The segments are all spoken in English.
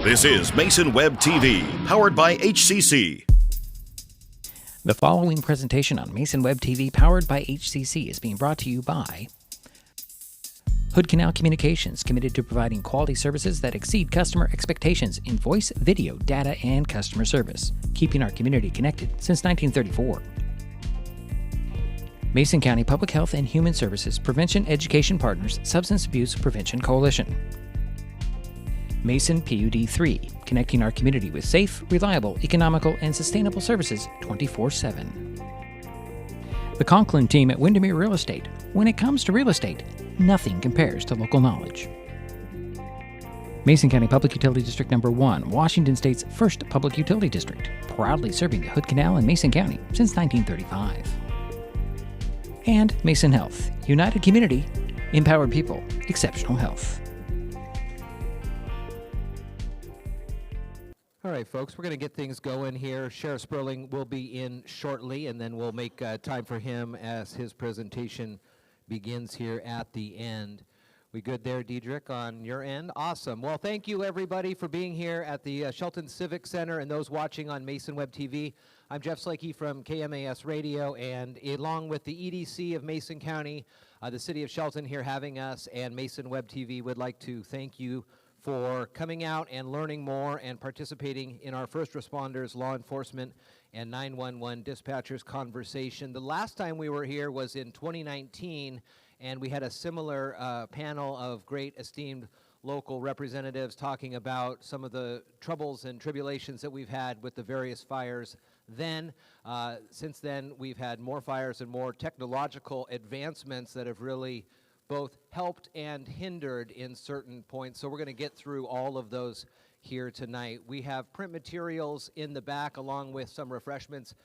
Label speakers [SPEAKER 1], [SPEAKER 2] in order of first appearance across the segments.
[SPEAKER 1] This is Mason Web TV, powered by HCC.
[SPEAKER 2] The following presentation on Mason Web TV, powered by HCC, is being brought to you by Hood Canal Communications, committed to providing quality services that exceed customer expectations in voice, video, data, and customer service, keeping our community connected since 1934. Mason County Public Health and Human Services Prevention Education Partners Substance Abuse Prevention Coalition. Mason PUD 3, connecting our community with safe, reliable, economical, and sustainable services 24/7. The Conklin team at Windermere Real Estate. When it comes to real estate, nothing compares to local knowledge. Mason County Public Utility District Number 1, Washington State's first public utility district, proudly serving the Hood Canal in Mason County since 1935. And Mason Health, united community, empowered people, exceptional health.
[SPEAKER 3] All right, folks, we're going to get things going here. Sheriff Sperling will be in shortly, and then we'll make time for him as his presentation begins here at the end. We good there, Diedrich, on your end? Awesome. Well, thank you, everybody, for being here at the Shelton Civic Center and those watching on Mason Web TV. I'm Jeff Slakey from KMAS Radio, and along with the EDC of Mason County, the City of Shelton here having us, and Mason Web TV would like to thank you for coming out and learning more and participating in our first responders, law enforcement, and 911 dispatchers conversation. The last time we were here was in 2019, and we had a similar panel of great esteemed local representatives talking about some of the troubles and tribulations that we've had with the various fires then. Since then, we've had more fires and more technological advancements that have really both helped and hindered in certain points. So we're going to get through all of those here tonight. We have print materials in the back along with some refreshments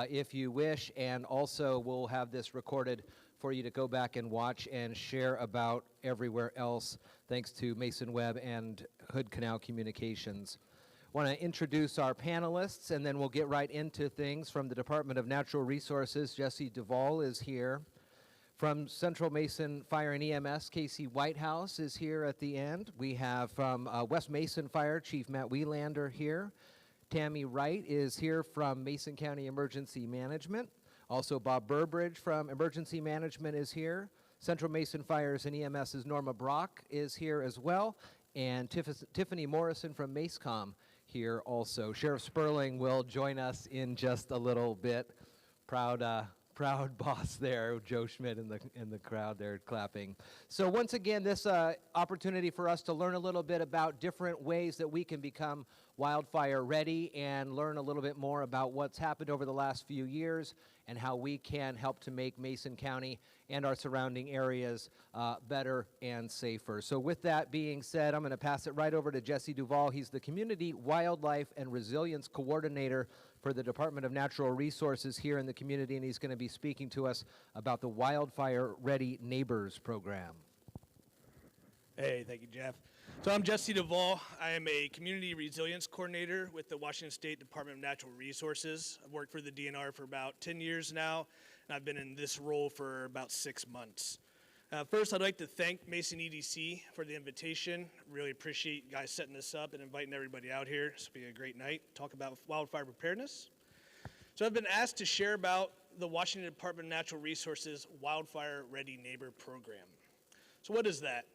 [SPEAKER 3] if you wish, and also we'll have this recorded for you to go back and watch and share about everywhere else, thanks to Mason Web and Hood Canal Communications. I want to introduce our panelists, and then we'll get right into things. From the Department of Natural Resources, Jesse Duvall is here. From Central Mason Fire and EMS, Casey Whitehouse is here at the end. We have from West Mason Fire, Chief Matt Wielander here. Tammy Wright is here from Mason County Emergency Management. Also Bob Burbridge from Emergency Management is here. Central Mason Fires and EMS's Norma Brock is here as well. And Tiffany Morrison from MACECOM here also. Sheriff Sperling will join us in just a little bit. Proud boss there, Joe Schmidt in the crowd there clapping. So once again, this opportunity for us to learn a little bit about different ways that we can become wildfire ready and learn a little bit more about what's happened over the last few years and how we can help to make Mason County and our surrounding areas better and safer. So with that being said, I'm going to pass it right over to Jesse Duvall. He's the Community Wildlife and Resilience Coordinator for the Department of Natural Resources here in the community, and he's going to be speaking to us about the Wildfire Ready Neighbors program.
[SPEAKER 4] Hey, thank you, Jeff. So I'm Jesse Duvall. I am a Community Resilience Coordinator with the Washington State Department of Natural Resources. I've worked for the DNR for about 10 years now, and I've been in this role for about 6 months. First, I'd like to thank Mason EDC for the invitation. Really appreciate you guys setting this up and inviting everybody out here. This will be a great night. Talk about wildfire preparedness. So I've been asked to share about the Washington Department of Natural Resources Wildfire Ready Neighbor Program. So what is that?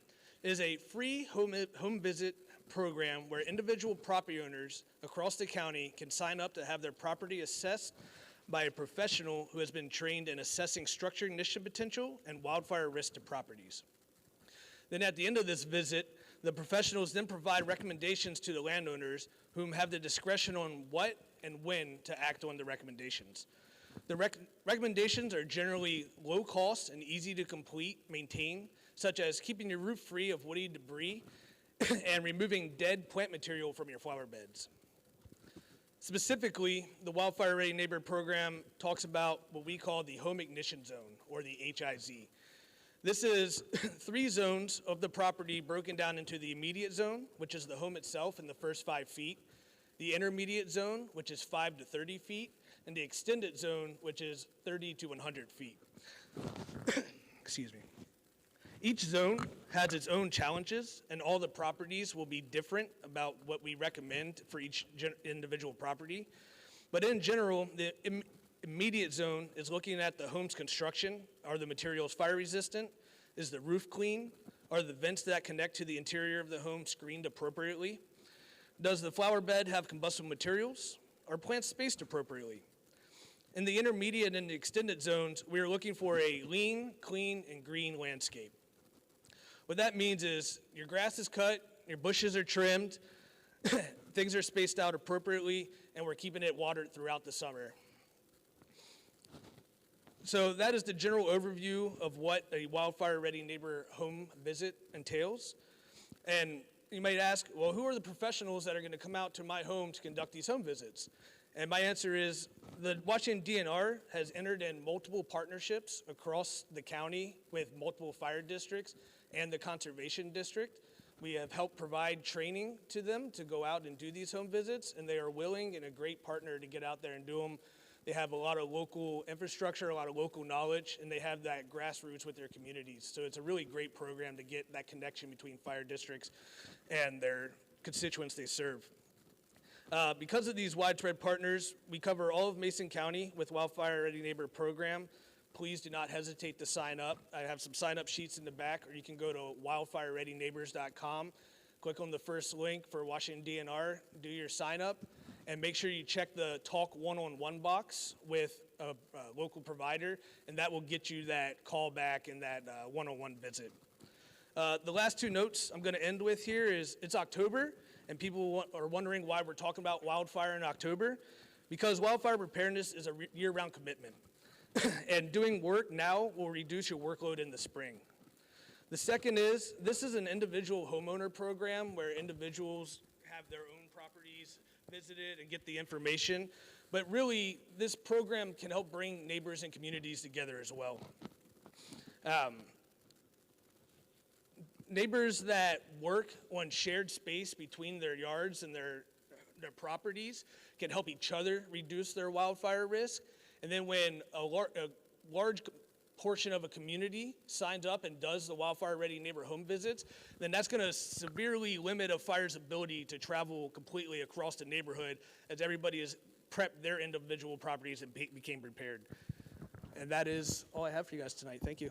[SPEAKER 4] It is a free home visit program where individual property owners across the county can sign up to have their property assessed by a professional who has been trained in assessing structure ignition potential and wildfire risk to properties. Then at the end of this visit, the professionals then provide recommendations to the landowners whom have the discretion on what and when to act on the recommendations. The recommendations are generally low cost and easy to maintain, such as keeping your roof free of woody debris and removing dead plant material from your flower beds. Specifically, the Wildfire Ready Neighbor Program talks about what we call the Home Ignition Zone, or the HIZ. This is 3 zones of the property broken down into the immediate zone, which is the home itself in the first 5 feet, the intermediate zone, which is 5 to 30 feet, and the extended zone, which is 30 to 100 feet. Excuse me. Each zone has its own challenges, and all the properties will be different about what we recommend for each individual property. But in general, the immediate zone is looking at the home's construction. Are the materials fire resistant? Is the roof clean? Are the vents that connect to the interior of the home screened appropriately? Does the flower bed have combustible materials? Are plants spaced appropriately? In the intermediate and extended zones, we are looking for a lean, clean, and green landscape. What that means is your grass is cut, your bushes are trimmed, things are spaced out appropriately, and we're keeping it watered throughout the summer. So that is the general overview of what a wildfire-ready neighbor home visit entails. And you might ask, well, who are the professionals that are going to come out to my home to conduct these home visits? And my answer is the Washington DNR has entered in multiple partnerships across the county with multiple fire districts and the Conservation District. We have helped provide training to them to go out and do these home visits, and they are willing and a great partner to get out there and do them. They have a lot of local infrastructure, a lot of local knowledge, and they have that grassroots with their communities. So it's a really great program to get that connection between fire districts and their constituents they serve. Because of these widespread partners, we cover all of Mason County with Wildfire Ready Neighbor program. Please do not hesitate to sign up. I have some sign-up sheets in the back, or you can go to wildfirereadyneighbors.com, click on the first link for Washington DNR, do your sign-up, and make sure you check the Talk One-on-One box with a local provider, and that will get you that call back and that one-on-one visit. The last two notes I'm going to end with here is it's October, and people are wondering why we're talking about wildfire in October, because wildfire preparedness is a year-round commitment. And doing work now will reduce your workload in the spring. The second is, this is an individual homeowner program where individuals have their own properties visited and get the information. But really, this program can help bring neighbors and communities together as well. Neighbors that work on shared space between their yards and their properties can help each other reduce their wildfire risk. And then when a large portion of a community signs up and does the Wildfire Ready Neighbor home visits, then that's going to severely limit a fire's ability to travel completely across the neighborhood as everybody has prepped their individual properties and became prepared. And that is all I have for you guys tonight. Thank you.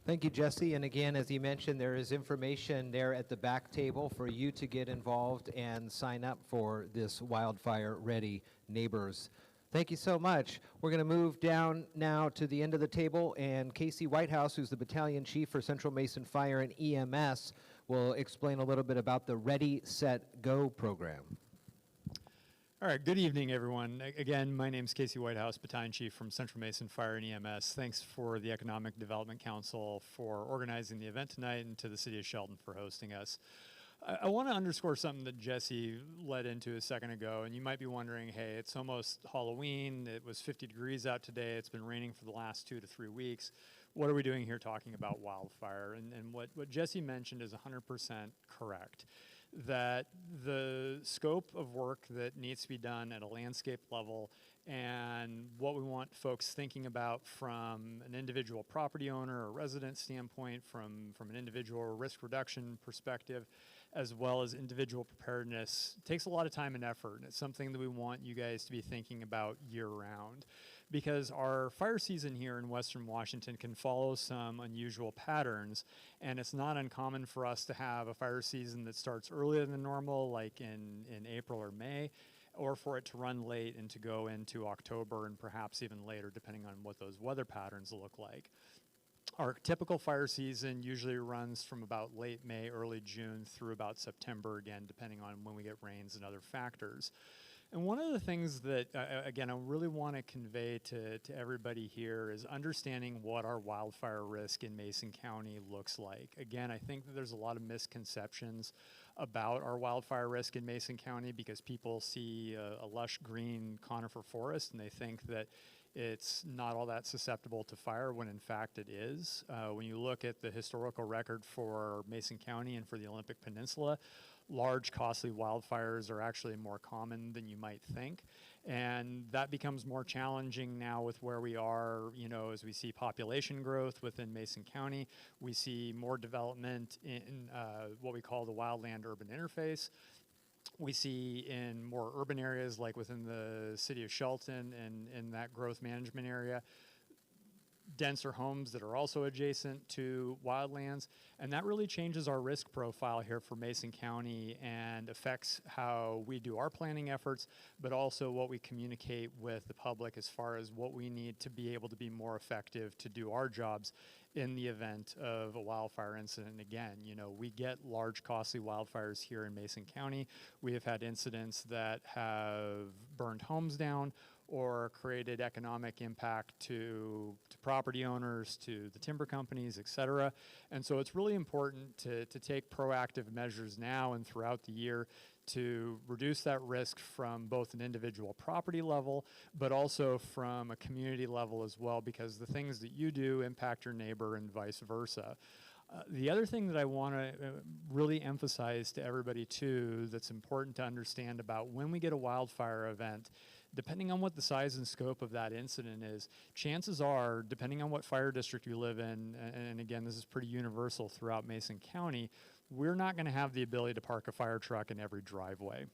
[SPEAKER 3] Thank you, Jesse. And again, as you mentioned, there is information there at the back table for you to get involved and sign up for this Wildfire Ready Neighbors. Thank you so much. We're going to move down now to the end of the table, and Casey Whitehouse, who's the battalion chief for Central Mason Fire and EMS, will explain a little bit about the Ready, Set, Go program.
[SPEAKER 5] All right, good evening, everyone. Again, my name is Casey Whitehouse, Battalion Chief from Central Mason Fire and EMS. Thanks for the Economic Development Council for organizing the event tonight and to the City of Shelton for hosting us. I want to underscore something that Jesse led into a second ago, and you might be wondering, hey, it's almost Halloween, it was 50 degrees out today, it's been raining for the last 2 to 3 weeks. What are we doing here talking about wildfire? And what Jesse mentioned is 100% correct. That the scope of work that needs to be done at a landscape level and what we want folks thinking about from an individual property owner or resident standpoint, from an individual risk reduction perspective, as well as individual preparedness, takes a lot of time and effort. It's something that we want you guys to be thinking about year-round, because our fire season here in Western Washington can follow some unusual patterns, and it's not uncommon for us to have a fire season that starts earlier than normal, like in April or May, or for it to run late and to go into October and perhaps even later, depending on what those weather patterns look like. Our typical fire season usually runs from about late May, early June through about September, again, depending on when we get rains and other factors. And one of the things that, again, I really want to convey to everybody here is understanding what our wildfire risk in Mason County looks like. Again, I think that there's a lot of misconceptions about our wildfire risk in Mason County because people see a lush green conifer forest and they think that it's not all that susceptible to fire when in fact it is. When you look at the historical record for Mason County and for the Olympic Peninsula, large, costly wildfires are actually more common than you might think. And that becomes more challenging now with where we are, you know, as we see population growth within Mason County. We see more development in what we call the wildland-urban interface. We see in more urban areas, like within the city of Shelton and in that growth management area, denser homes that are also adjacent to wildlands, and that really changes our risk profile here for Mason County and affects how we do our planning efforts, but also what we communicate with the public as far as what we need to be able to be more effective to do our jobs in the event of a wildfire incident. Again, you know, we get large, costly wildfires here in Mason County. We have had incidents that have burned homes down or created economic impact to property owners, to the timber companies, et cetera. And so it's really important to take proactive measures now and throughout the year to reduce that risk from both an individual property level, but also from a community level as well, because the things that you do impact your neighbor and vice versa. The other thing that I want to really emphasize to everybody too that's important to understand about when we get a wildfire event, depending on what the size and scope of that incident is, chances are, depending on what fire district you live in, and again, this is pretty universal throughout Mason County, we're not going to have the ability to park a fire truck in every driveway.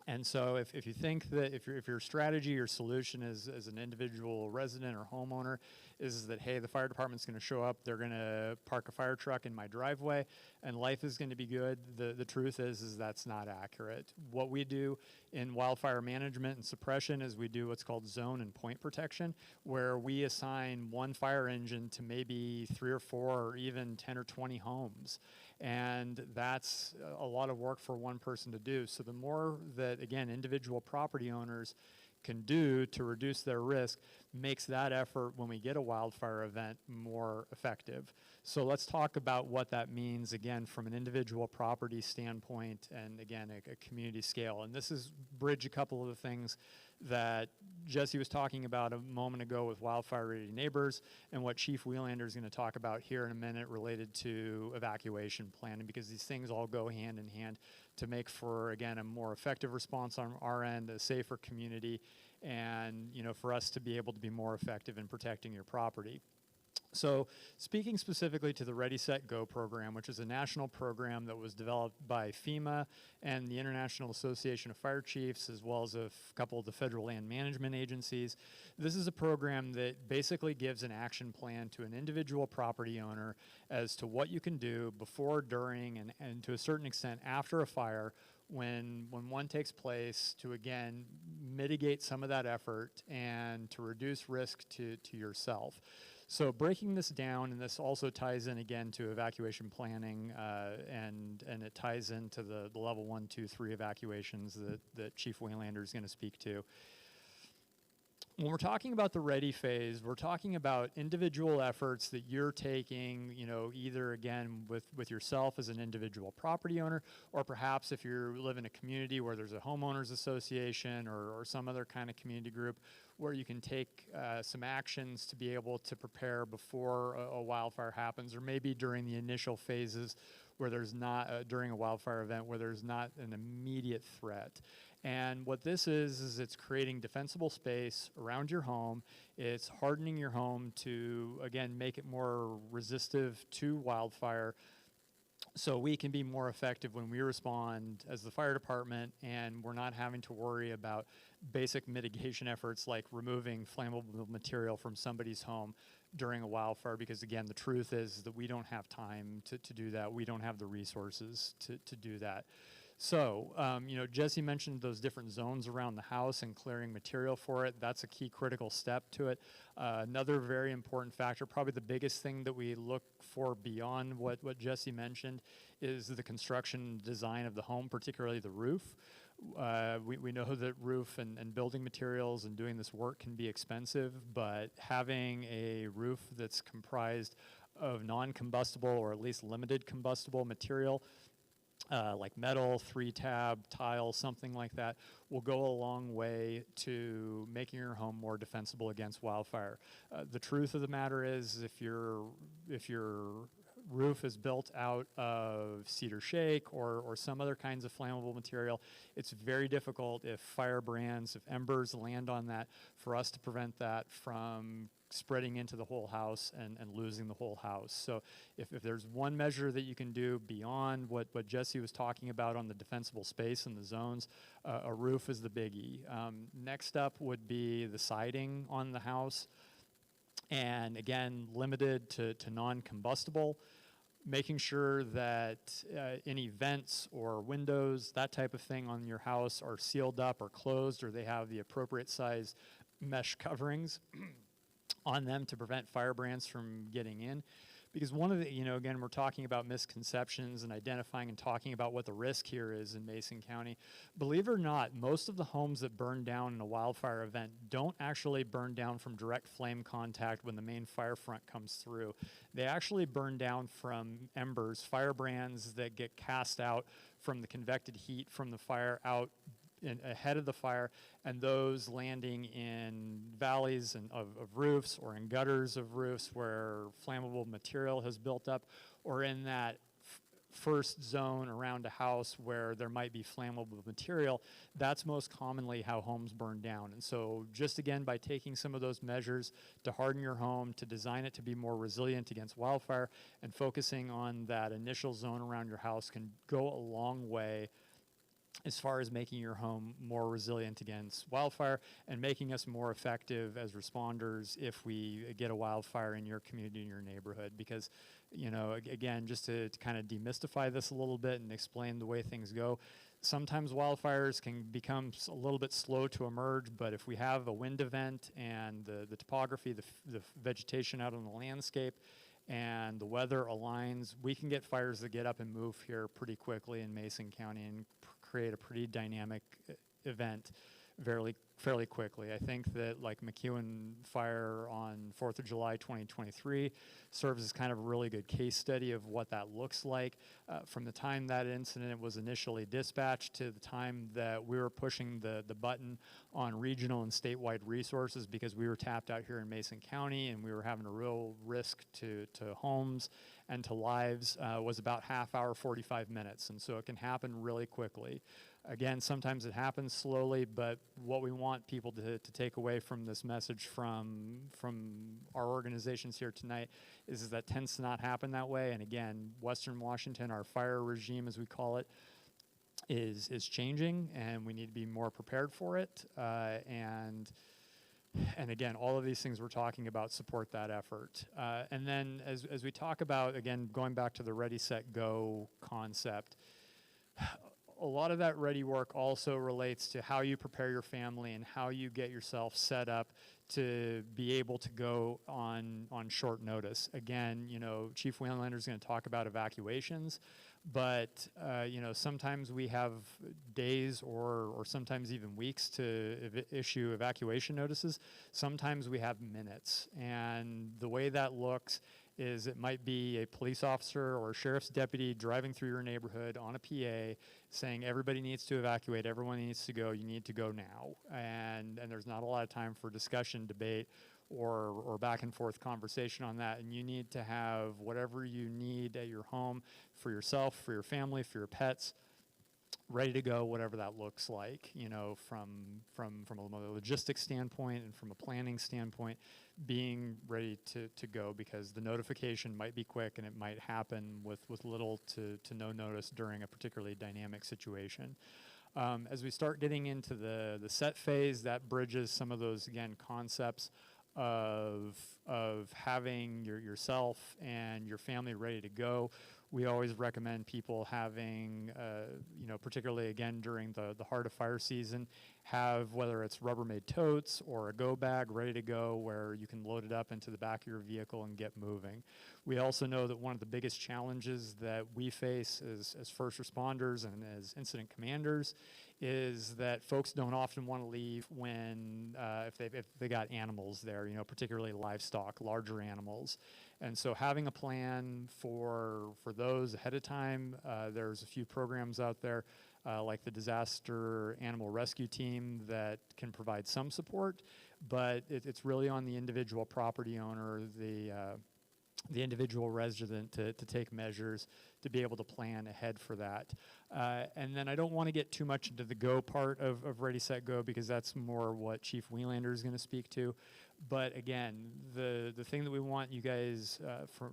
[SPEAKER 5] And so if you think that if your strategy or solution is as an individual resident or homeowner is that, hey, the fire department's going to show up, they're going to park a fire truck in my driveway, and life is going to be good, the truth is that's not accurate. What we do in wildfire management and suppression is we do what's called zone and point protection, where we assign one fire engine to maybe 3 or 4 or even 10 or 20 homes. And that's a lot of work for one person to do. So the more that, again, individual property owners can do to reduce their risk makes that effort when we get a wildfire event more effective. So let's talk about what that means, again, from an individual property standpoint and, again, a community scale. And this is bridge a couple of the things that Jesse was talking about a moment ago with wildfire ready neighbors and what Chief Whelander is going to talk about here in a minute related to evacuation planning, because these things all go hand in hand to make for, again, a more effective response on our end, a safer community, and, you know, for us to be able to be more effective in protecting your property. So speaking specifically to the Ready, Set, Go program, which is a national program that was developed by FEMA and the International Association of Fire Chiefs, as well as a couple of the federal land management agencies. This is a program that basically gives an action plan to an individual property owner as to what you can do before, during, and to a certain extent after a fire when one takes place to, again, mitigate some of that effort and to reduce risk to yourself. So breaking this down, and this also ties in again to evacuation planning, and it ties into the level 1, 2, 3 evacuations that Chief Whelander is going to speak to. When we're talking about the ready phase, we're talking about individual efforts that you're taking, you know, either again with yourself as an individual property owner, or perhaps if you live in a community where there's a homeowners association or some other kind of community group where you can take some actions to be able to prepare before a wildfire happens, or maybe during the initial phases where there's not, during a wildfire event where there's not an immediate threat. And what this is it's creating defensible space around your home. It's hardening your home to, again, make it more resistive to wildfire, so we can be more effective when we respond as the fire department, and we're not having to worry about basic mitigation efforts like removing flammable material from somebody's home during a wildfire, because again, the truth is that we don't have time to do that. We don't have the resources to do that. So, you know, Jesse mentioned those different zones around the house and clearing material for it. That's a key critical step to it. Another very important factor, probably the biggest thing that we look for beyond what Jesse mentioned, is the construction design of the home, particularly the roof. We know that roof and building materials and doing this work can be expensive, but having a roof that's comprised of non-combustible or at least limited combustible material like metal, 3-tab, tile, something like that, will go a long way to making your home more defensible against wildfire. The truth of the matter is, if your roof is built out of cedar shake or some other kinds of flammable material, it's very difficult if firebrands, if embers land on that, for us to prevent that from spreading into the whole house and losing the whole house. So if there's one measure that you can do beyond what Jesse was talking about on the defensible space and the zones, a roof is the biggie. Next up would be the siding on the house. And again, limited to non-combustible, making sure that any vents or windows, that type of thing on your house are sealed up or closed, or they have the appropriate size mesh coverings on them to prevent firebrands from getting in. Because one of the, again, we're talking about misconceptions and identifying and talking about what the risk here is in Mason County. Believe it or not, most of the homes that burn down in a wildfire event don't actually burn down from direct flame contact when the main fire front comes through. They actually burn down from embers, firebrands that get cast out from the convected heat from the fire out ahead of the fire, and those landing in valleys of roofs or in gutters of roofs where flammable material has built up, or in that first zone around a house where there might be flammable material. That's most commonly how homes burn down. And so just again, by taking some of those measures to harden your home, to design it to be more resilient against wildfire, and focusing on that initial zone around your house can go a long way as far as making your home more resilient against wildfire and making us more effective as responders if we get a wildfire in your community, in your neighborhood. Because, again, just to kind of demystify this a little bit and explain the way things go, sometimes wildfires can become a little bit slow to emerge, but if we have a wind event and the topography, the vegetation out on the landscape, and the weather aligns, we can get fires that get up and move here pretty quickly in Mason County and create a pretty dynamic event fairly quickly. I think that like McEwen Fire on 4th of July 2023 serves as kind of a really good case study of what that looks like. From the time that incident was initially dispatched to the time that we were pushing the button on regional and statewide resources, because we were tapped out here in Mason County and we were having a real risk to homes and to lives, was about half hour, 45 minutes. And so it can happen really quickly. Again, sometimes it happens slowly, but what we want people to take away from this message from our organizations here tonight is that tends to not happen that way. And again, Western Washington, our fire regime, as we call it, is changing, and we need to be more prepared for it. And again, all of these things we're talking about support that effort. And then as we talk about, again, going back to the Ready, Set, Go concept, a lot of that ready work also relates to how you prepare your family and how you get yourself set up to be able to go on short notice. Again, Chief Waylander is going to talk about evacuations, but sometimes we have days or sometimes even weeks to issue evacuation notices. Sometimes we have minutes, and the way that looks is it might be a police officer or a sheriff's deputy driving through your neighborhood on a PA saying everybody needs to evacuate, everyone needs to go, you need to go now. And there's not a lot of time for discussion, debate, or back and forth conversation on that. And you need to have whatever you need at your home for yourself, for your family, for your pets, ready to go, whatever that looks like, from a logistics standpoint and from a planning standpoint, being ready to go, because the notification might be quick and it might happen with little to no notice during a particularly dynamic situation. As we start getting into the set phase, that bridges some of those, again, concepts of having yourself and your family ready to go. We always recommend people having, particularly again during the heart of fire season, have, whether it's Rubbermaid totes or a go bag ready to go where you can load it up into the back of your vehicle and get moving. We also know that one of the biggest challenges that we face as first responders and as incident commanders is that folks don't often want to leave when if they got animals there, particularly livestock, larger animals. And so having a plan for those ahead of time, there's a few programs out there like the Disaster Animal Rescue Team that can provide some support, but it's really on the individual property owner, the individual resident to take measures to be able to plan ahead for that. And then I don't want to get too much into the go part of Ready, Set, Go, because that's more what Chief Wielander is going to speak to. But again, the thing that we want you guys,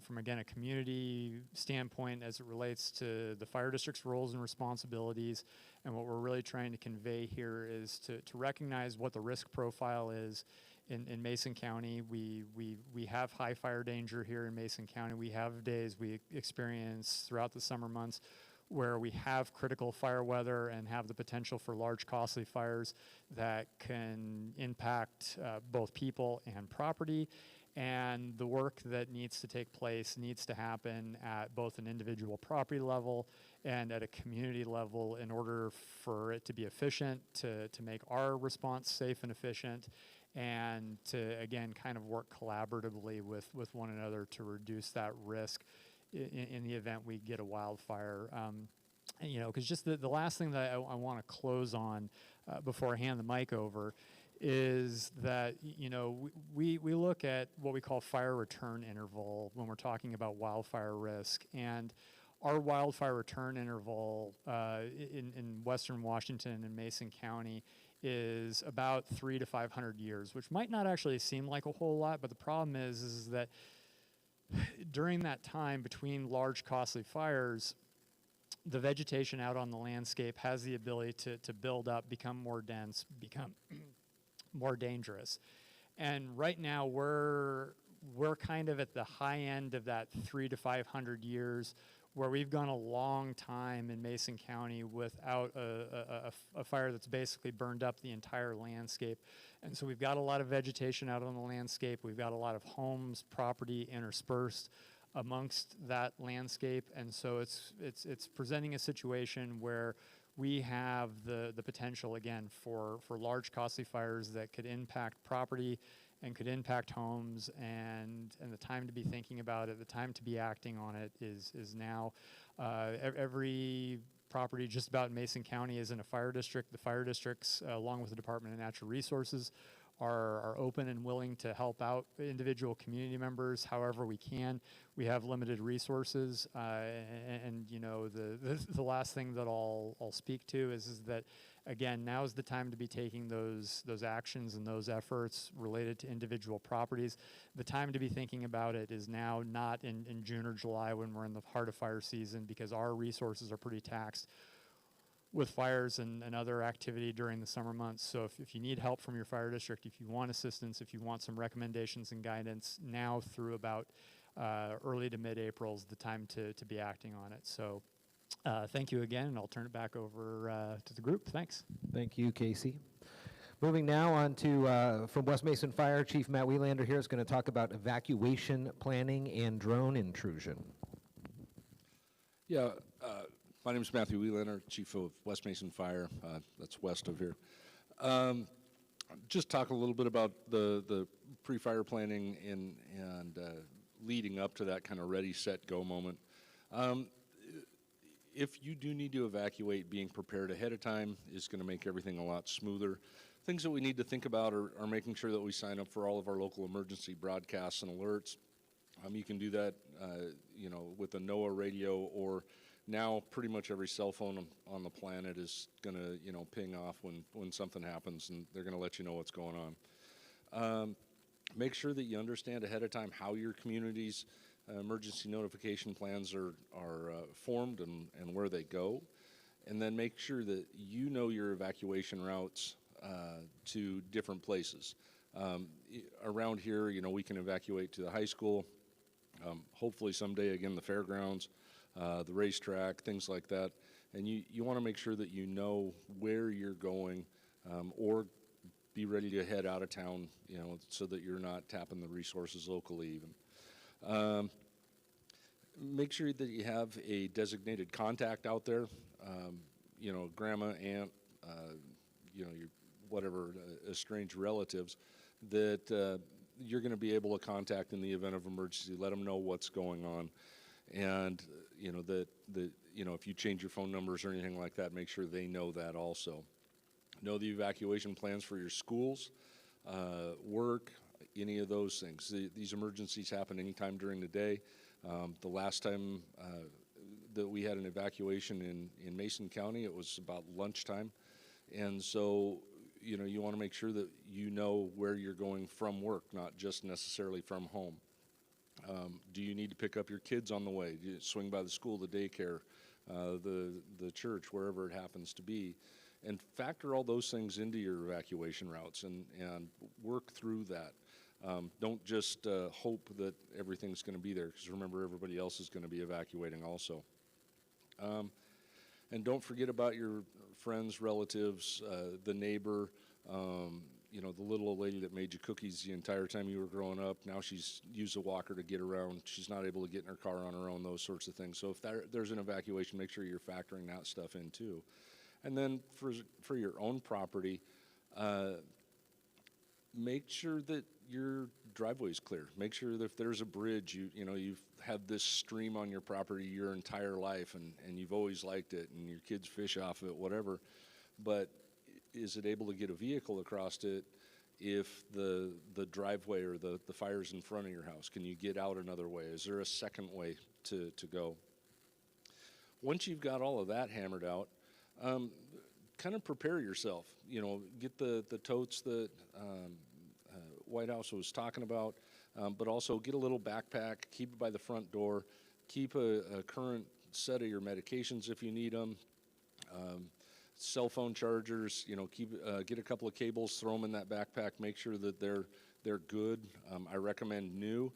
[SPEAKER 5] from again, a community standpoint as it relates to the fire district's roles and responsibilities, and what we're really trying to convey here is to recognize what the risk profile is in Mason County. We have high fire danger here in Mason County. We have days we experience throughout the summer months where we have critical fire weather and have the potential for large, costly fires that can impact both people and property. And the work that needs to take place needs to happen at both an individual property level and at a community level in order for it to be efficient, to make our response safe and efficient, and to, again, kind of work collaboratively with one another to reduce that risk in the event we get a wildfire. You know, because just the last thing that I want to close on before I hand the mic over is that, you know, we look at what we call fire return interval when we're talking about wildfire risk. And our wildfire return interval in Western Washington and Mason County is about 300 to 500 years, which might not actually seem like a whole lot, but the problem is that during that time between large, costly fires, the vegetation out on the landscape has the ability to build up, become more dense, become more dangerous. And right now we're kind of at the high end of that 300 to 500 years, where we've gone a long time in Mason County without a fire that's basically burned up the entire landscape. And so we've got a lot of vegetation out on the landscape. We've got a lot of homes, property interspersed amongst that landscape. And so it's presenting a situation where we have the potential, again, for large, costly fires that could impact property and could impact homes, and the time to be thinking about it, the time to be acting on it is now. Every property just about in Mason County is in a fire district. The fire districts, along with the Department of Natural Resources, are open and willing to help out individual community members however we can. We have limited resources, and you know, the last thing that I'll speak to is that, again, now is the time to be taking those actions and those efforts related to individual properties. The time to be thinking about it is now, not in June or July when we're in the heart of fire season, because our resources are pretty taxed with fires and other activity during the summer months. So if you need help from your fire district, if you want assistance, if you want some recommendations and guidance, now through about early to mid-April is the time to be acting on it. So thank you again, and I'll turn it back over to the group. Thanks.
[SPEAKER 3] Thank you, Casey. Moving now on to, from West Mason Fire, Chief Matt Wielander here is going to talk about evacuation planning and drone intrusion.
[SPEAKER 6] Yeah, my name is Matthew Wielander, Chief of West Mason Fire. That's west of here. Just talk a little bit about the pre-fire planning and leading up to that kind of ready, set, go moment. If you do need to evacuate, being prepared ahead of time is going to make everything a lot smoother. Things that we need to think about are making sure that we sign up for all of our local emergency broadcasts and alerts. You can do that, you know, with a NOAA radio, or now pretty much every cell phone on the planet is going to, you know, ping off when something happens, and they're going to let you know what's going on. Make sure that you understand ahead of time how your community's emergency notification plans are formed and where they go, and then make sure that you know your evacuation routes to different places. Around here, you know, we can evacuate to the high school, hopefully someday again the fairgrounds, the racetrack, things like that. And you want to make sure that you know where you're going, or be ready to head out of town, you know, so that you're not tapping the resources locally even. Make sure that you have a designated contact out there, you know, grandma, aunt, you know, your whatever, estranged relatives that you're going to be able to contact in the event of emergency. Let them know what's going on, and you know if you change your phone numbers or anything like that, make sure they know that also. Know the evacuation plans for your schools, work, any of those things. These emergencies happen anytime during the day. The last time that we had an evacuation in Mason County, it was about lunchtime, and so you want to make sure that you know where you're going from work, not just necessarily from home. Do you need to pick up your kids on the way? Do you swing by the school, the daycare, the church, wherever it happens to be, and factor all those things into your evacuation routes and work through that. Don't just hope that everything's going to be there, because remember, everybody else is going to be evacuating also. And don't forget about your friends, relatives, the neighbor, the little old lady that made you cookies the entire time you were growing up. Now she's used a walker to get around. She's not able to get in her car on her own, those sorts of things. So if there's an evacuation, make sure you're factoring that stuff in too. And then for your own property, make sure that your driveway is clear. Make sure that if there's a bridge, you've had this stream on your property your entire life, and you've always liked it, and your kids fish off of it, whatever. But is it able to get a vehicle across it if the driveway or the fire's in front of your house? Can you get out another way? Is there a second way to go? Once you've got all of that hammered out, kind of prepare yourself. Get the totes that White House was talking about, but also get a little backpack, keep it by the front door, keep a current set of your medications if you need them, cell phone chargers, get a couple of cables, throw them in that backpack, make sure that they're good. I recommend new.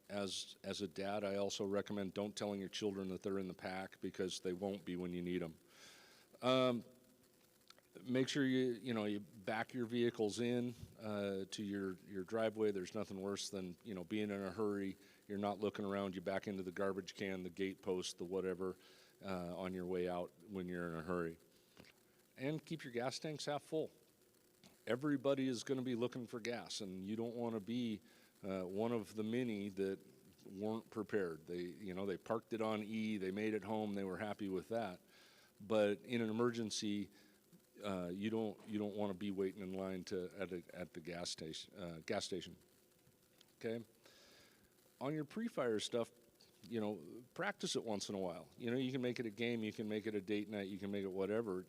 [SPEAKER 6] As a dad, I also recommend don't telling your children that they're in the pack, because they won't be when you need them. Make sure you back your vehicles in to your driveway. There's nothing worse than being in a hurry. You're not looking around. You back into the garbage can, the gate post, the whatever, on your way out when you're in a hurry. And keep your gas tanks half full. Everybody is going to be looking for gas, and you don't want to be one of the many that weren't prepared. They parked it on E. They made it home. They were happy with that. But in an emergency, you don't want to be waiting in line at the gas station. Okay. On your pre-fire stuff, practice it once in a while. You can make it a game, you can make it a date night, you can make it whatever.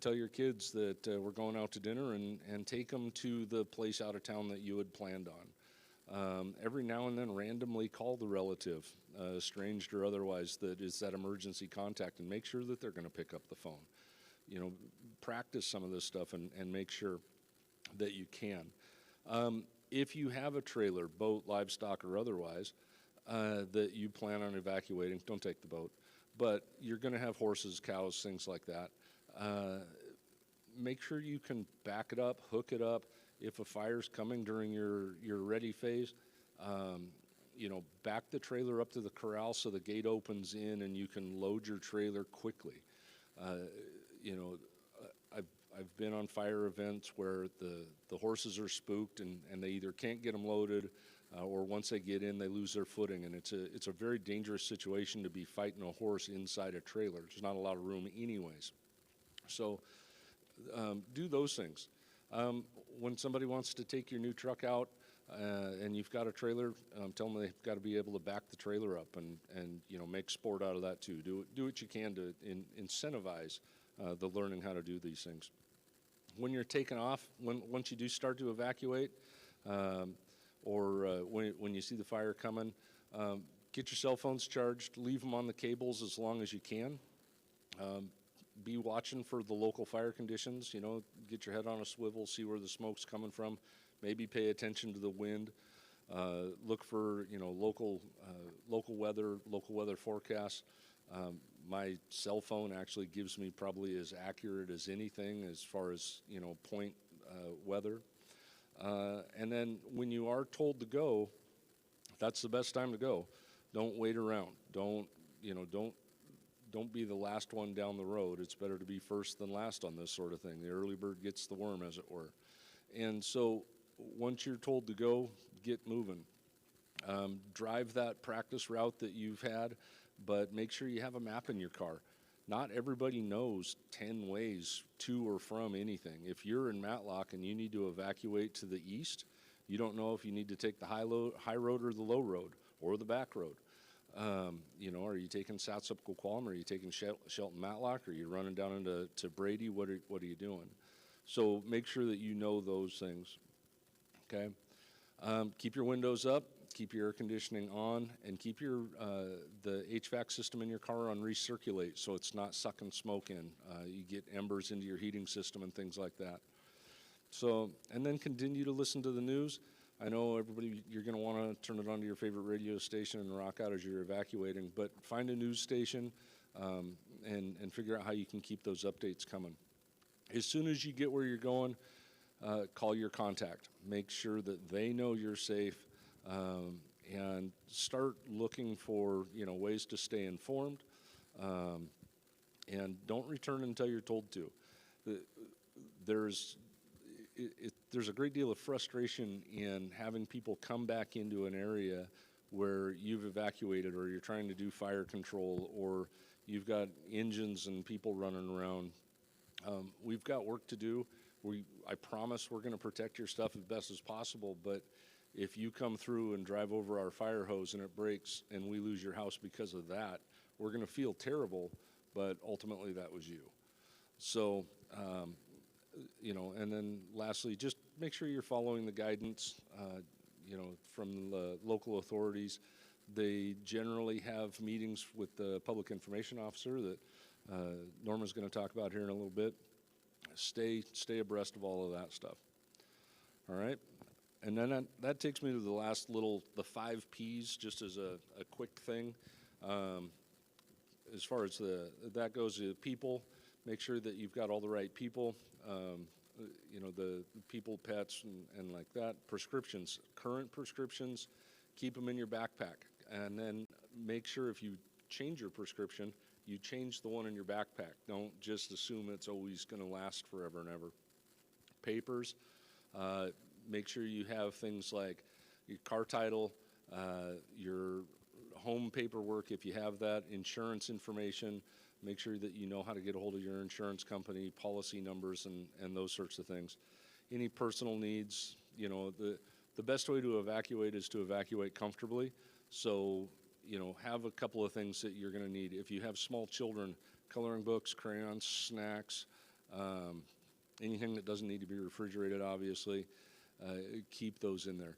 [SPEAKER 6] Tell your kids that we're going out to dinner, and take them to the place out of town that you had planned on. Every now and then, randomly call the relative, estranged or otherwise, that is that emergency contact, and make sure that they're going to pick up the phone. Practice some of this stuff and make sure that you can. If you have a trailer, boat, livestock, or otherwise, that you plan on evacuating, don't take the boat, but you're going to have horses, cows, things like that. Make sure you can back it up, hook it up. If a fire's coming during your ready phase, back the trailer up to the corral so the gate opens in and you can load your trailer quickly. I've been on fire events where the horses are spooked and they either can't get them loaded, or once they get in, they lose their footing, and it's a very dangerous situation to be fighting a horse inside a trailer. There's not a lot of room anyways. So do those things. When somebody wants to take your new truck out and you've got a trailer, tell them they've got to be able to back the trailer up and make sport out of that too. Do what you can to incentivize the learning how to do these things. When you're taking off, once you do start to evacuate, or when you see the fire coming, get your cell phones charged, leave them on the cables as long as you can. Be watching for the local fire conditions, get your head on a swivel, see where the smoke's coming from, maybe pay attention to the wind, look for, local weather forecasts. My cell phone actually gives me probably as accurate as anything as far as, point weather. And then when you are told to go, that's the best time to go. Don't wait around. Don't be the last one down the road. It's better to be first than last on this sort of thing. The early bird gets the worm, as it were. And so once you're told to go, get moving. Drive that practice route that you've had, but make sure you have a map in your car. Not everybody knows 10 ways to or from anything. If you're in Matlock and you need to evacuate to the east, you don't know if you need to take the high road or the low road or the back road. You know, are you taking Satsupco Qualm? Are you taking Shelton Matlock? Are you running down into Brady? What are you doing? So make sure that you know those things. Okay. Keep your windows up. Keep your air conditioning on, and keep your the HVAC system in your car on recirculate so it's not sucking smoke in. You get embers into your heating system and things like that. So, and then continue to listen to the news. I know everybody, you're going to want to turn it on to your favorite radio station and rock out as you're evacuating, but find a news station and figure out how you can keep those updates coming. As soon as you get where you're going, call your contact. Make sure that they know you're safe. And start looking for, you know, ways to stay informed, and don't return until you're told to. There's a great deal of frustration in having people come back into an area where you've evacuated, or you're trying to do fire control, or you've got engines and people running around. We've got work to do. I promise we're going to protect your stuff as best as possible, but if you come through and drive over our fire hose and it breaks and we lose your house because of that, we're going to feel terrible, but ultimately that was you. So, you know, and then lastly, just make sure you're following the guidance, you know, from the local authorities. They generally have meetings with the public information officer that Norma's going to talk about here in a little bit. Stay abreast of all of that stuff. All right. And then that takes me to the last the 5 Ps, just as a quick thing. As far as that goes, people, make sure that you've got all the right people, you know, the people, pets, and like that. Prescriptions, current prescriptions, keep them in your backpack. And then make sure if you change your prescription, you change the one in your backpack. Don't just assume it's always going to last forever and ever. Papers. Make sure you have things like your car title, your home paperwork if you have that, insurance information. Make sure that you know how to get a hold of your insurance company, policy numbers, and those sorts of things. Any personal needs, you know, the best way to evacuate is to evacuate comfortably. So, you know, have a couple of things that you're going to need. If you have small children, coloring books, crayons, snacks, anything that doesn't need to be refrigerated, obviously. Keep those in there.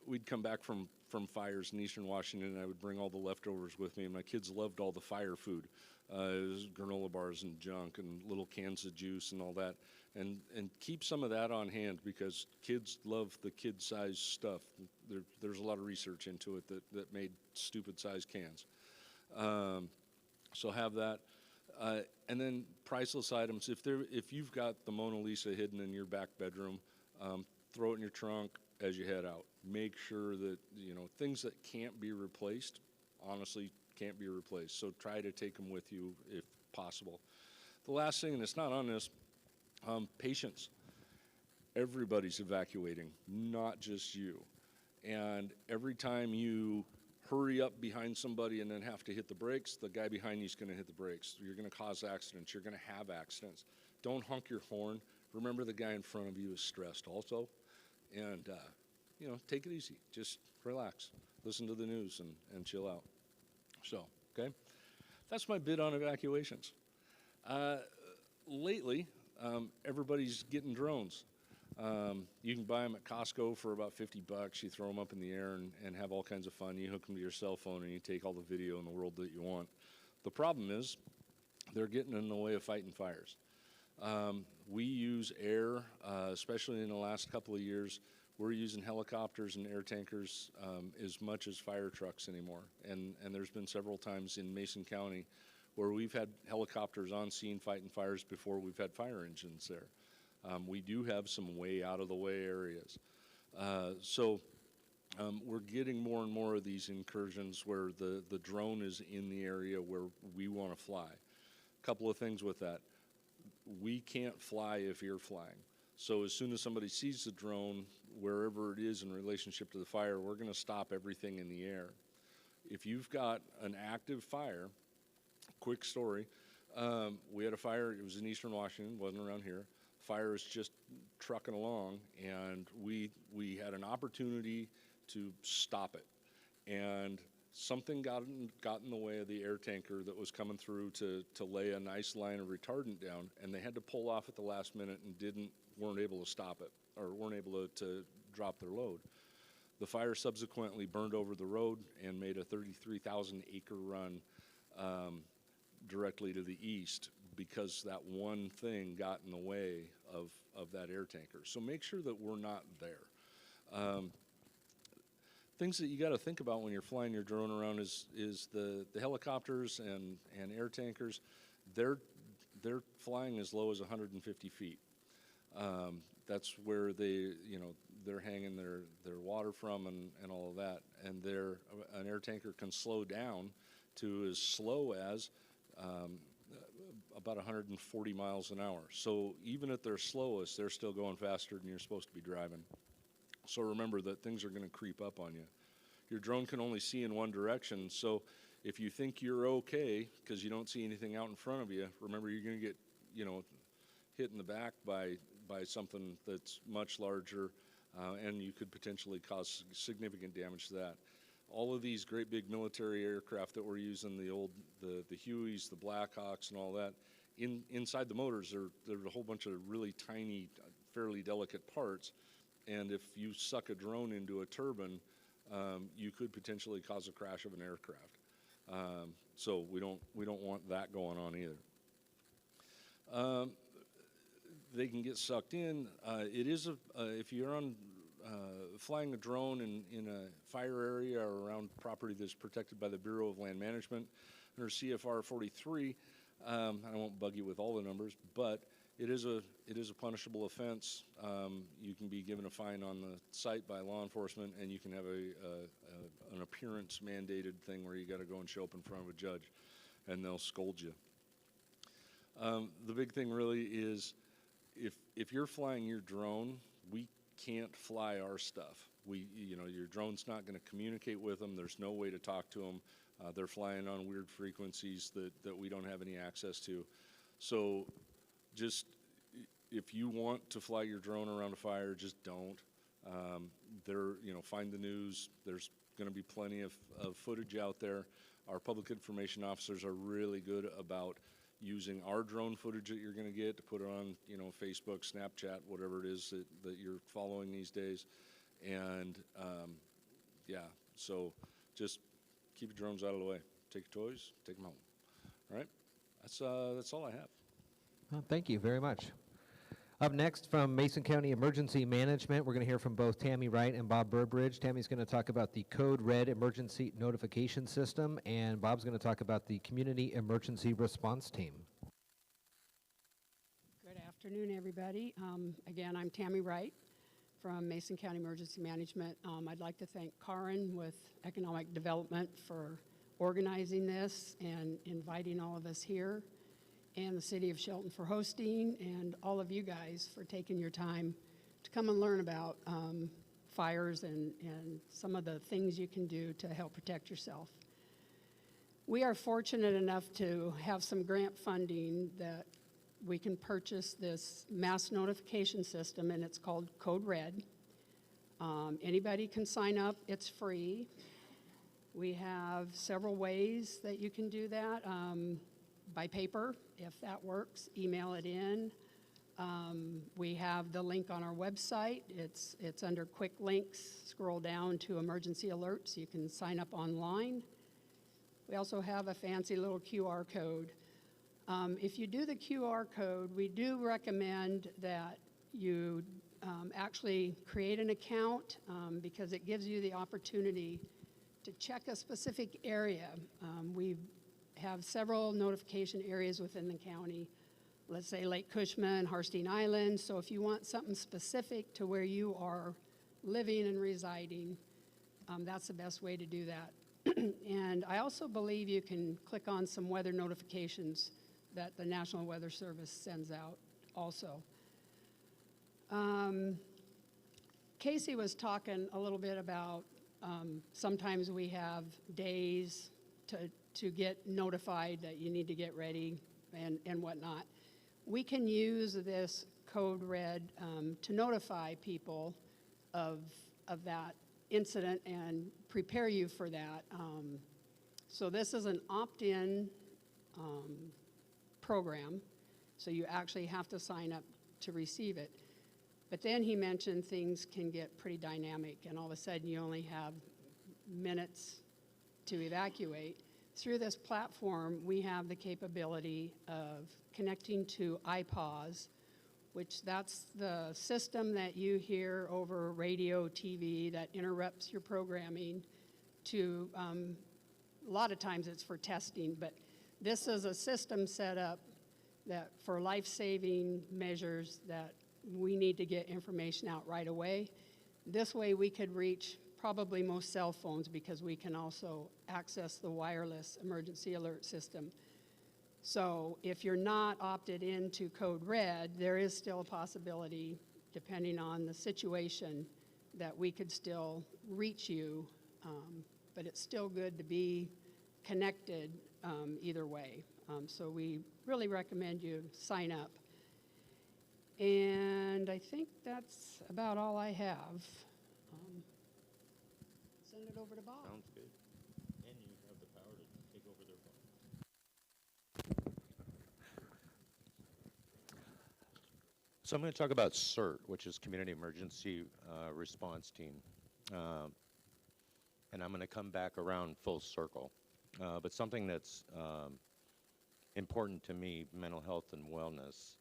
[SPEAKER 6] We'd come back from fires in Eastern Washington, and I would bring all the leftovers with me, and my kids loved all the fire food. It was granola bars and junk and little cans of juice and all that. And keep some of that on hand, because kids love the kid-sized stuff. There's a lot of research into it that made stupid-sized cans. So have that. And then priceless items. If you've got the Mona Lisa hidden in your back bedroom, throw it in your trunk as you head out. Make sure that, you know, things that can't be replaced, honestly, can't be replaced. So try to take them with you if possible. The last thing, and it's not on this, patience. Everybody's evacuating, not just you. And every time you hurry up behind somebody and then have to hit the brakes, the guy behind you is going to hit the brakes. You're going to cause accidents. You're going to have accidents. Don't honk your horn. Remember, the guy in front of you is stressed also. And, you know, take it easy. Just relax. Listen to the news and chill out. So, okay? That's my bit on evacuations. Lately, everybody's getting drones. You can buy them at Costco for about $50. You throw them up in the air and have all kinds of fun. You hook them to your cell phone and you take all the video in the world that you want. The problem is they're getting in the way of fighting fires. We use air, especially in the last couple of years. We're using helicopters and air tankers as much as fire trucks anymore. And there's been several times in Mason County where we've had helicopters on scene fighting fires before we've had fire engines there. We do have some way out of the way areas. So we're getting more and more of these incursions where the drone is in the area where we want to fly. A couple of things with that. We can't fly if you're flying. So as soon as somebody sees the drone, wherever it is in relationship to the fire, we're going to stop everything in the air. If you've got an active fire, quick story, we had a fire, it was in eastern Washington, wasn't around here. Fire is just trucking along, and we had an opportunity to stop it. And something got in the way of the air tanker that was coming through to lay a nice line of retardant down, and they had to pull off at the last minute and weren't able to stop it, or weren't able to drop their load. The fire subsequently burned over the road and made a 33,000 acre run directly to the east, because that one thing got in the way of that air tanker. So make sure that we're not there. Things that you got to think about when you're flying your drone around is the helicopters and air tankers. They're flying as low as 150 feet. That's where they're hanging their water from and all of that. And an air tanker can slow down to as slow as about 140 miles an hour. So even at their slowest, they're still going faster than you're supposed to be driving. So remember that things are going to creep up on you. Your drone can only see in one direction, so if you think you're okay because you don't see anything out in front of you, remember you're going to get, hit in the back by something that's much larger, and you could potentially cause significant damage to that. All of these great big military aircraft that we're using, the Hueys, the Blackhawks, and all that, inside the motors, there's a whole bunch of really tiny, fairly delicate parts. And if you suck a drone into a turbine, you could potentially cause a crash of an aircraft. So we don't want that going on either. They can get sucked in. It is if you're on flying a drone in a fire area or around property that's protected by the Bureau of Land Management under CFR 43. I won't bug you with all the numbers, but it is a punishable offense. You can be given a fine on the site by law enforcement, and you can have an appearance mandated thing where you got to go and show up in front of a judge, and they'll scold you. The big thing really is if you're flying your drone, we can't fly our stuff. Your drone's not going to communicate with them. There's no way to talk to them. They're flying on weird frequencies that we don't have any access to. So just if you want to fly your drone around a fire, just don't. Find the news. There's going to be plenty of footage out there. Our public information officers are really good about using our drone footage that you're going to get to put it on, Facebook, Snapchat, whatever it is that you're following these days. And so just keep your drones out of the way. Take your toys, take them home. All right, that's all I have.
[SPEAKER 3] Well, thank you very much. Up next from Mason County Emergency Management, we're going to hear from both Tammy Wright and Bob Burbridge. Tammy's going to talk about the Code Red Emergency Notification System, and Bob's going to talk about the Community Emergency Response Team.
[SPEAKER 7] Good afternoon, everybody. Again, I'm Tammy Wright from Mason County Emergency Management. I'd like to thank Karin with Economic Development for organizing this and inviting all of us here, and the City of Shelton for hosting, and all of you guys for taking your time to come and learn about fires and some of the things you can do to help protect yourself. We are fortunate enough to have some grant funding that we can purchase this mass notification system, and it's called Code Red. Anybody can sign up. It's free. We have several ways that you can do that. By paper, if that works, email it in. We have the link on our website. It's under quick links. Scroll down to emergency alerts. You can sign up online. We also have a fancy little QR code. If you do the QR code, we do recommend that you actually create an account because it gives you the opportunity to check a specific area. We have several notification areas within the county, let's say Lake Cushman, Harstein Island. So if you want something specific to where you are living and residing, that's the best way to do that. And I also believe you can click on some weather notifications that the National Weather Service sends out also. Casey was talking a little bit about sometimes we have days to get notified that you need to get ready and whatnot. We can use this code red to notify people of that incident and prepare you for that. So this is an opt-in program, so you actually have to sign up to receive it. But then he mentioned things can get pretty dynamic, and all of a sudden you only have minutes to evacuate. Through this platform, we have the capability of connecting to iPause, which that's the system that you hear over radio, TV that interrupts your programming to, a lot of times it's for testing, but this is a system set up that for life-saving measures that we need to get information out right away. This way we could reach probably most cell phones because we can also access the wireless emergency alert system. So if you're not opted into Code Red, there is still a possibility, depending on the situation, that we could still reach you, but it's still good to be connected either way. So we really recommend you sign up. And I think that's about all I have. Send it over to Bob.
[SPEAKER 8] Sounds good. And you have the power to take over their phone. So I'm going to talk about CERT, which is Community Emergency Response Team. And I'm going to come back around full circle. But something that's important to me, mental health and wellness.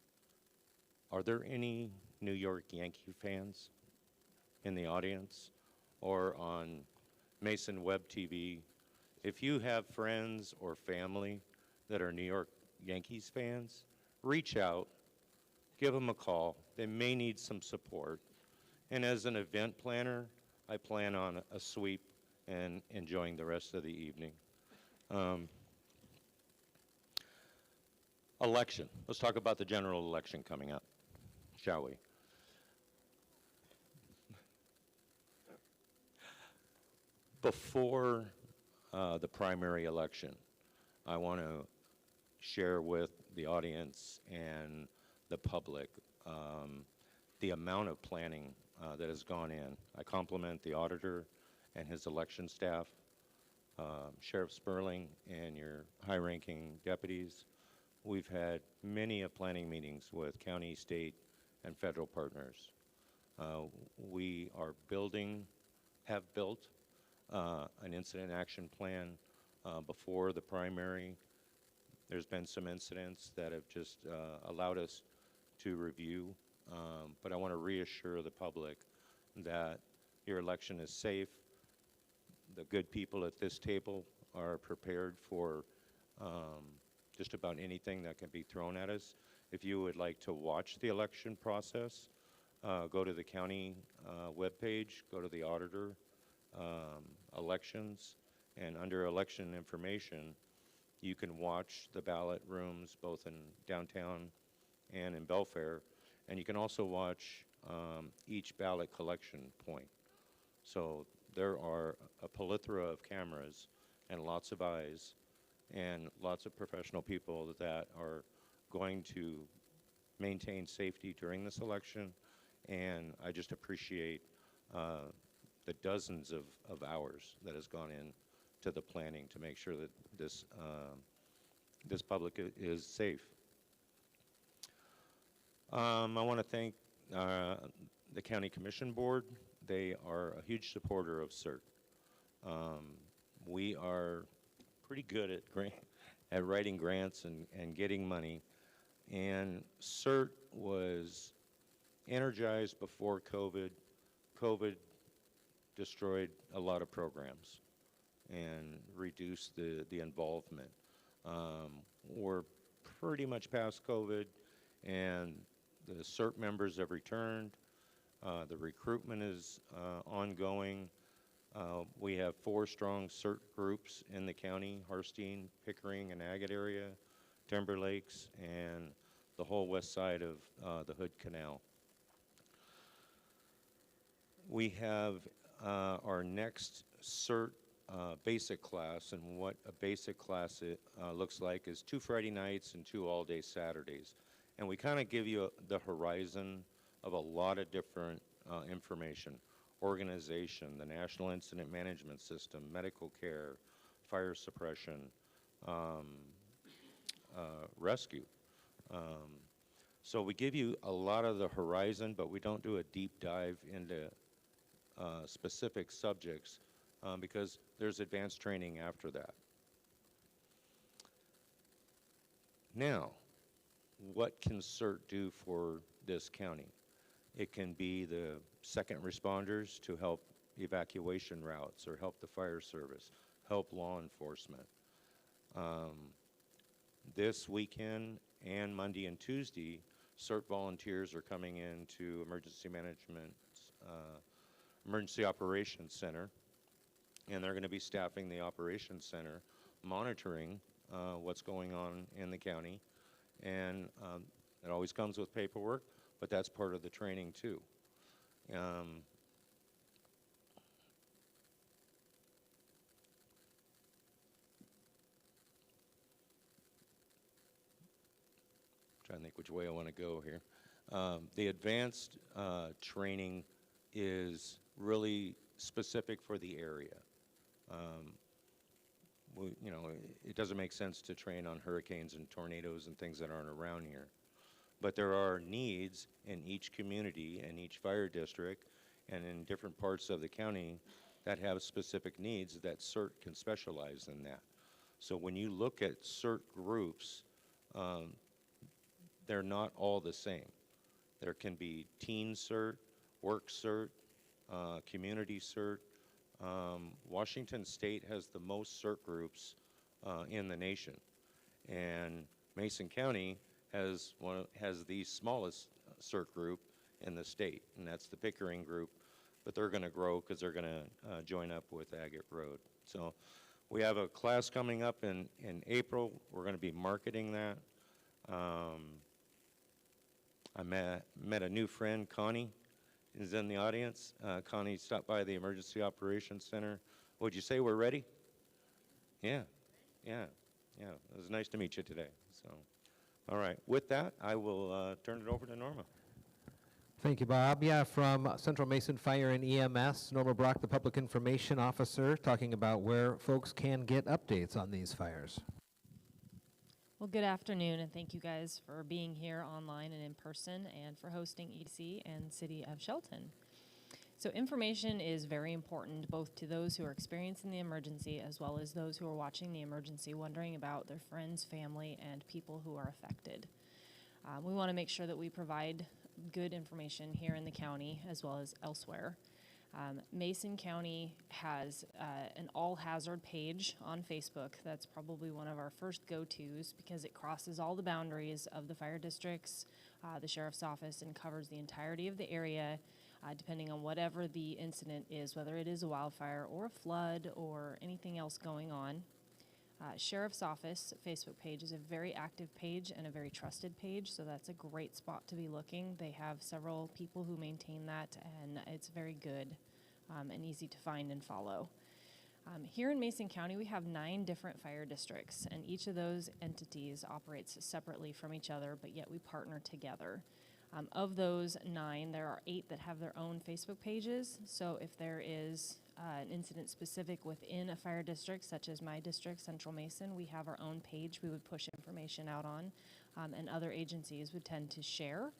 [SPEAKER 8] Are there any New York Yankee fans in the audience or on Mason Web TV? If you have friends or family that are New York Yankees fans, reach out, give them a call. They may need some support. And as an event planner, I plan on a sweep and enjoying the rest of the evening. Election. Let's talk about the general election coming up, shall we? Before the primary election, I want to share with the audience and the public the amount of planning that has gone in. I compliment the auditor and his election staff, Sheriff Sperling and your high-ranking deputies. We've had many planning meetings with county, state, and federal partners. We are have built an incident action plan before the primary. There's been some incidents that have just allowed us to review, but I want to reassure the public that your election is safe. The good people at this table are prepared for just about anything that can be thrown at us. If you would like to watch the election process, go to the county webpage, go to the auditor, elections, and under election information, you can watch the ballot rooms both in downtown and in Belfair, and you can also watch each ballot collection point. So there are a plethora of cameras and lots of eyes and lots of professional people that are going to maintain safety during this election, and I just appreciate the dozens of hours that has gone into the planning to make sure that this public is safe. I want to thank the County Commission Board. They are a huge supporter of CERT. We are pretty good at writing grants and getting money, and CERT was energized before COVID. COVID destroyed a lot of programs and reduced the involvement. We're pretty much past COVID, and the CERT members have returned. The recruitment is ongoing. We have 4 strong CERT groups in the county: Harstein, Pickering, and Agate area, Timber Lakes, and the whole west side of the Hood Canal. We have our next CERT basic class, and what a basic class looks like is 2 Friday nights and 2 all-day Saturdays. And we kind of give you the horizon of a lot of different information: organization, the National Incident Management System, medical care, fire suppression, rescue. So we give you a lot of the horizon, but we don't do a deep dive into specific subjects because there's advanced training after that. Now, what can CERT do for this county? It can be the second responders to help evacuation routes or help the fire service, help law enforcement. This weekend and Monday and Tuesday, CERT volunteers are coming into Emergency Management's Emergency Operations Center, and they're going to be staffing the Operations Center, monitoring what's going on in the county. And it always comes with paperwork, but that's part of the training too. Trying to think which way I want to go here. The advanced training is really specific for the area. You know, it doesn't make sense to train on hurricanes and tornadoes and things that aren't around here. But there are needs in each community and each fire district and in different parts of the county that have specific needs that CERT can specialize in that. So when you look at CERT groups, they're not all the same. There can be teen CERT, work CERT, community CERT. Washington State has the most CERT groups in the nation, and Mason County has the smallest CERT group in the state, and that's the Pickering group. But they're going to grow because they're going to join up with Agate Road. So we have a class coming up in April. We're going to be marketing that. I met a new friend, Connie, is in the audience. Connie stopped by the Emergency Operations Center. Would you say we're ready? Yeah. It was nice to meet you today. So, all right. With that, I will turn it over to Norma.
[SPEAKER 3] Thank you, Bob. Yeah, from Central Mason Fire and EMS, Norma Brock, the Public Information Officer, talking about where folks can get updates on these fires.
[SPEAKER 9] Well, good afternoon, and thank you guys for being here online and in person, and for hosting EDC and City of Shelton. So information is very important, both to those who are experiencing the emergency as well as those who are watching the emergency, wondering about their friends, family, and people who are affected. We want to make sure that we provide good information here in the county as well as elsewhere. Mason County has an all-hazard page on Facebook. That's probably one of our first go-tos because it crosses all the boundaries of the fire districts, the sheriff's office, and covers the entirety of the area, depending on whatever the incident is, whether it is a wildfire or a flood or anything else going on. Sheriff's Office Facebook page is a very active page and a very trusted page, so that's a great spot to be looking. They have several people who maintain that, and it's very good and easy to find and follow. Here in Mason County, we have 9 different fire districts, and each of those entities operates separately from each other, but yet we partner together. Of those 9, there are 8 that have their own Facebook pages, so if there is an incident specific within a fire district, such as my district, Central Mason, we have our own page we would push information out on, and other agencies would tend to share.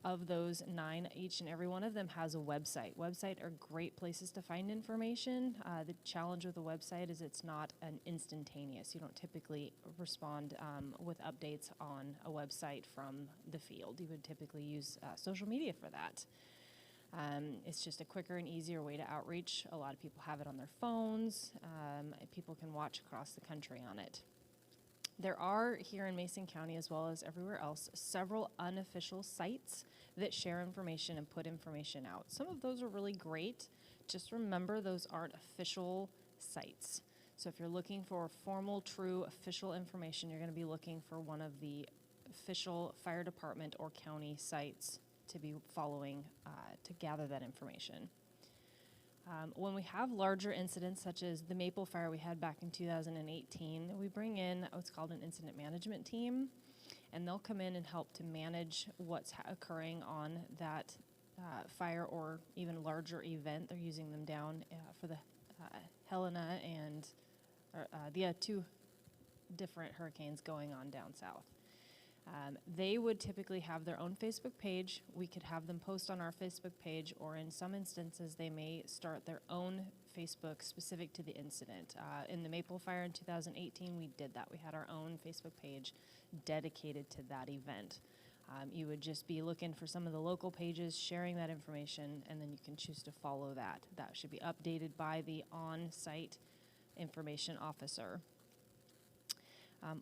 [SPEAKER 9] Of those 9, each and every one of them has a website. Websites are great places to find information. The challenge with a website is it's not an instantaneous. You don't typically respond with updates on a website from the field. You would typically use social media for that. It's just a quicker and easier way to outreach. A lot of people have it on their phones. People can watch across the country on it. There are, here in Mason County as well as everywhere else, several unofficial sites that share information and put information out. Some of those are really great. Just remember those aren't official sites. So if you're looking for formal, true, official information, you're going to be looking for one of the official fire department or county sites to be following to gather that information. When we have larger incidents, such as the Maple Fire we had back in 2018, we bring in what's called an incident management team, and they'll come in and help to manage what's occurring on that fire or even larger event. They're using them down for the Helena and the two different hurricanes going on down south. They would typically have their own Facebook page. We could have them post on our Facebook page, or in some instances, they may start their own Facebook specific to the incident. In the Maple Fire in 2018, we did that. We had our own Facebook page dedicated to that event. You would just be looking for some of the local pages, sharing that information, and then you can choose to follow that. That should be updated by the on-site information officer.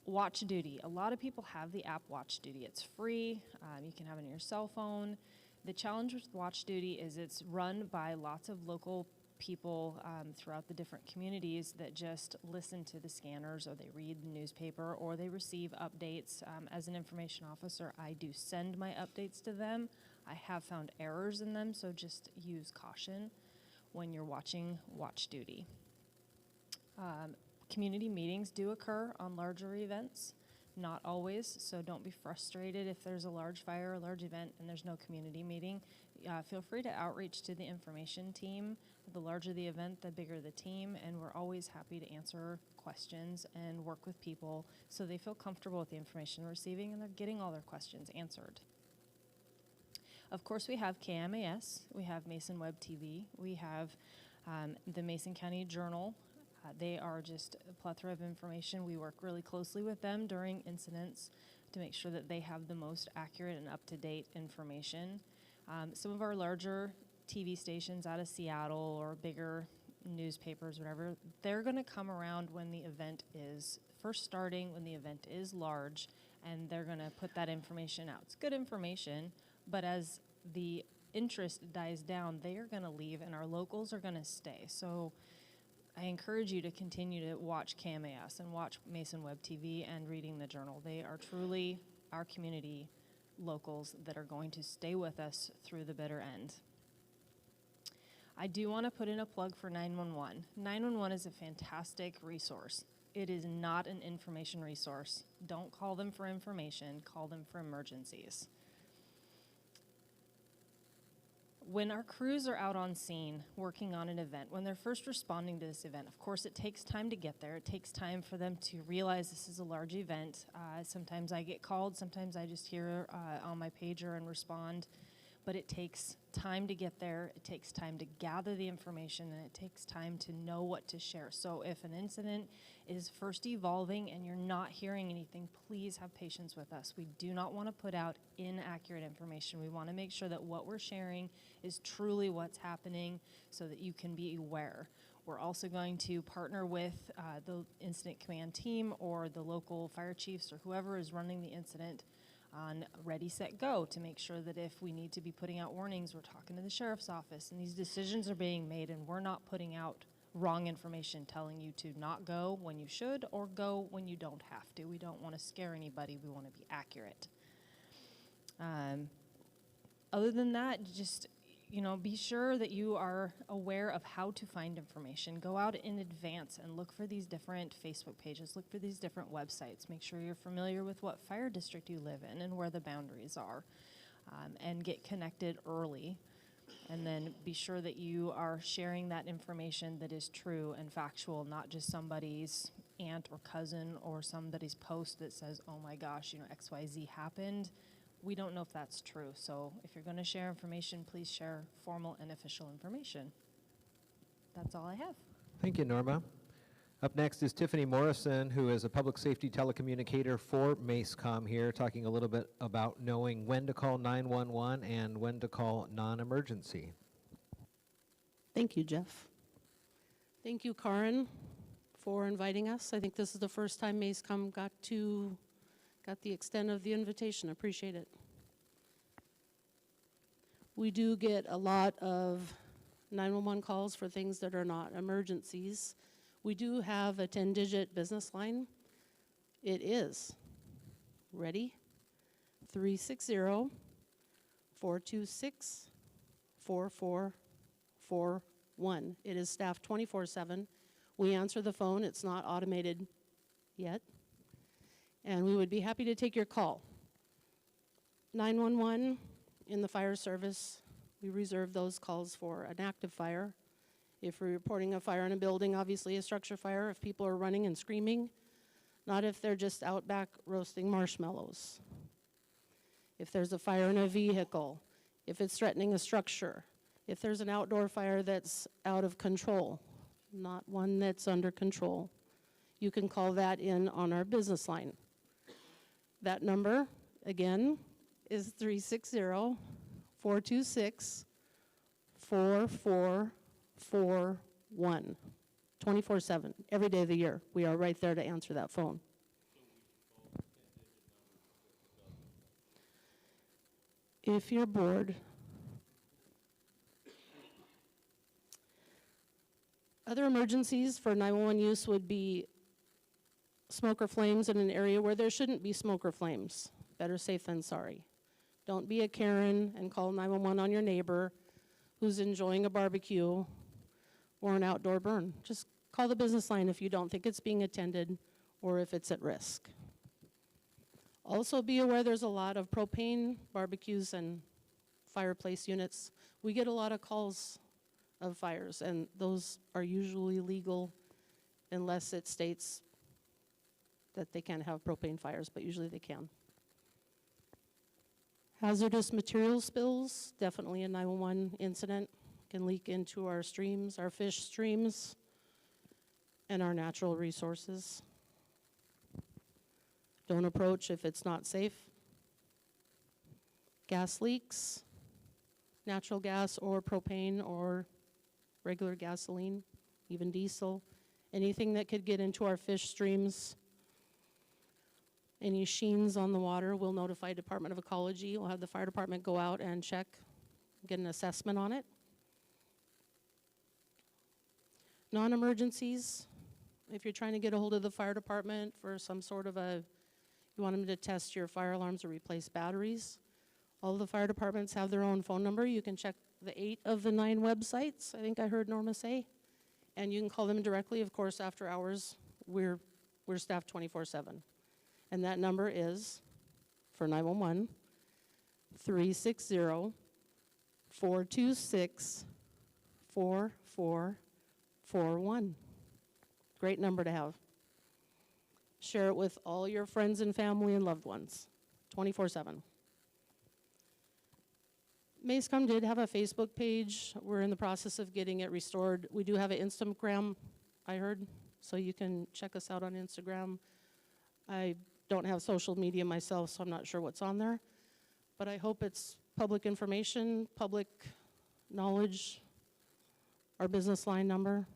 [SPEAKER 9] Watch Duty. A lot of people have the app Watch Duty. It's free. You can have it on your cell phone. The challenge with Watch Duty is it's run by lots of local people throughout the different communities that just listen to the scanners, or they read the newspaper, or they receive updates. As an information officer, I do send my updates to them. I have found errors in them, so just use caution when you're watching Watch Duty. Community meetings do occur on larger events, not always, so don't be frustrated if there's a large fire, a large event, and there's no community meeting. Feel free to outreach to the information team. The larger the event, the bigger the team, and we're always happy to answer questions and work with people so they feel comfortable with the information they're receiving and they're getting all their questions answered. Of course, we have KMAS, we have Mason Web TV, we have the Mason County Journal. They are just a plethora of information. We work really closely with them during incidents to make sure that they have the most accurate and up-to-date information. Some of our larger TV stations out of Seattle or bigger newspapers, whatever, they're going to come around when the event is first starting, when the event is large, and they're going to put that information out. It's good information, but as the interest dies down, they are going to leave, and our locals are going to stay. So I encourage you to continue to watch KMAS and watch Mason Web TV and reading the Journal. They are truly our community locals that are going to stay with us through the bitter end. I do want to put in a plug for 911. 911 is a fantastic resource. It is not an information resource. Don't call them for information, call them for emergencies. When our crews are out on scene working on an event, when they're first responding to this event, of course it takes time to get there. It takes time for them to realize this is a large event. Sometimes I get called, sometimes I just hear on my pager and respond. But it takes time to get there, it takes time to gather the information, and it takes time to know what to share. So if an incident is first evolving and you're not hearing anything, please have patience with us. We do not want to put out inaccurate information. We want to make sure that what we're sharing is truly what's happening so that you can be aware. We're also going to partner with the incident command team or the local fire chiefs or whoever is running the incident on Ready, Set, Go to make sure that if we need to be putting out warnings, we're talking to the sheriff's office, and these decisions are being made, and we're not putting out wrong information telling you to not go when you should or go when you don't have to. We don't want to scare anybody. We want to be accurate. Other than that, just be sure that you are aware of how to find information. Go out in advance and look for these different Facebook pages, look for these different websites. Make sure you're familiar with what fire district you live in and where the boundaries are, and get connected early. And then be sure that you are sharing that information that is true and factual, not just somebody's aunt or cousin or somebody's post that says, oh my gosh, XYZ happened. We don't know if that's true. So if you're going to share information, please share formal and official information. That's all I have.
[SPEAKER 3] Thank you, Norma. Up next is Tiffany Morrison, who is a public safety telecommunicator for MACECOM here, talking a little bit about knowing when to call 911 and when to call non-emergency.
[SPEAKER 10] Thank you, Jeff. Thank you, Karin, for inviting us. I think this is the first time MACECOM got the extent of the invitation. Appreciate it. We do get a lot of 911 calls for things that are not emergencies. We do have a 10-digit business line. It is, ready, 360-4 426-4441. It is staffed 24/7. We answer the phone. It's not automated yet. And we would be happy to take your call. 911 in the fire service, we reserve those calls for an active fire. If we're reporting a fire in a building, obviously a structure fire, if people are running and screaming, not if they're just out back roasting marshmallows. If there's a fire in a vehicle, if it's threatening a structure, if there's an outdoor fire that's out of control, not one that's under control, you can call that in on our business line. That number, again, is 360-426-4441. 24/7, every day of the year. We are right there to answer that phone. If you're bored, other emergencies for 911 use would be smoke or flames in an area where there shouldn't be smoke or flames. Better safe than sorry. Don't be a Karen and call 911 on your neighbor who's enjoying a barbecue or an outdoor burn. Just call the business line if you don't think it's being attended or if it's at risk. Also be aware there's a lot of propane barbecues and fireplace units. We get a lot of calls of fires, and those are usually legal unless it states that they can't have propane fires, but usually they can. Hazardous material spills, definitely a 911 incident, can leak into our streams, our fish streams, and our natural resources. Don't approach if it's not safe. Gas leaks, natural gas or propane or regular gasoline, even diesel, anything that could get into our fish streams. Any sheens on the water, we'll notify Department of Ecology. We'll have the fire department go out and check, get an assessment on it. Non-emergencies, if you're trying to get a hold of the fire department for some sort of you want them to test your fire alarms or replace batteries, all of the fire departments have their own phone number. You can check the 8 of the 9 websites, I think I heard Norma say, and you can call them directly. Of course, after hours, we're staffed 24/7. And that number is, for 911, 360-426-4441. Great number to have. Share it with all your friends and family and loved ones, 24/7. MAISCOM did have a Facebook page. We're in the process of getting it restored. We do have an Instagram, I heard, so you can check us out on Instagram. I don't have social media myself, so I'm not sure what's on there. But I hope it's public information, public knowledge, our business line number,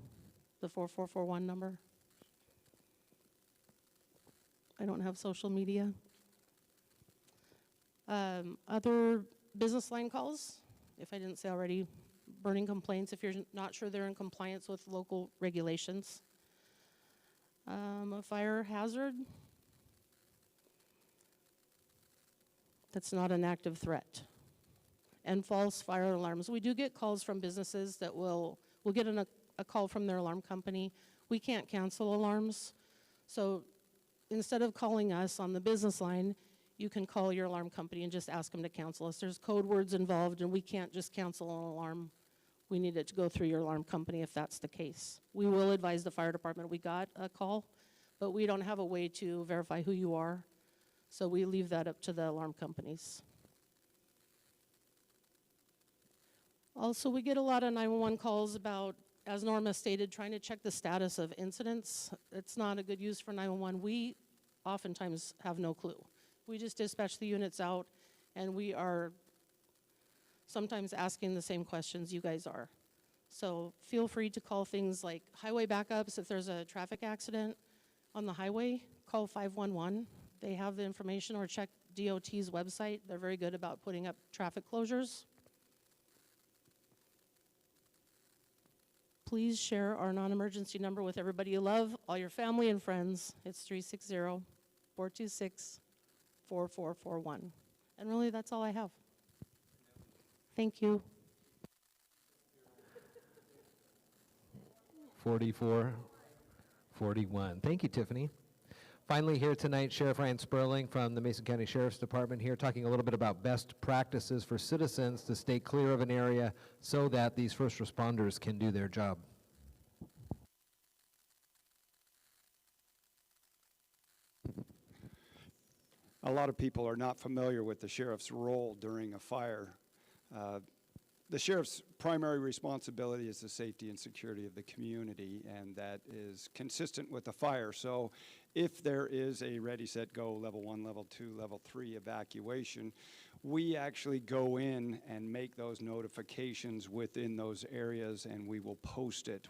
[SPEAKER 10] the 4441 number. I don't have social media. Other business line calls, if I didn't say already, burning complaints if you're not sure they're in compliance with local regulations. A fire hazard that's not an active threat. And false fire alarms. We do get calls from businesses that we'll get a call from their alarm company. We can't cancel alarms. So instead of calling us on the business line, you can call your alarm company and just ask them to cancel us. There's code words involved, and we can't just cancel an alarm. We need it to go through your alarm company if that's the case. We will advise the fire department we got a call, but we don't have a way to verify who you are, so we leave that up to the alarm companies. Also, we get a lot of 911 calls about, as Norma stated, trying to check the status of incidents. It's not a good use for 911. We oftentimes have no clue. We just dispatch the units out, and we are sometimes asking the same questions you guys are. So feel free to call things like highway backups. If there's a traffic accident on the highway, call 511. They have the information, or check DOT's website. They're very good about putting up traffic closures. Please share our non-emergency number with everybody you love, all your family and friends. It's 360-426-4441. And really, that's all I have. Thank you.
[SPEAKER 3] 44, 41. Thank you, Tiffany. Finally here tonight, Sheriff Ryan Sperling from the Mason County Sheriff's Department here talking a little bit about best practices for citizens to stay clear of an area so that these first responders can do their job.
[SPEAKER 11] A lot of people are not familiar with the sheriff's role during a fire. The sheriff's primary responsibility is the safety and security of the community, and that is consistent with the fire. So if there is a ready, set, go, level 1, level 2, level 3 evacuation, we actually go in and make those notifications within those areas, and we will post it.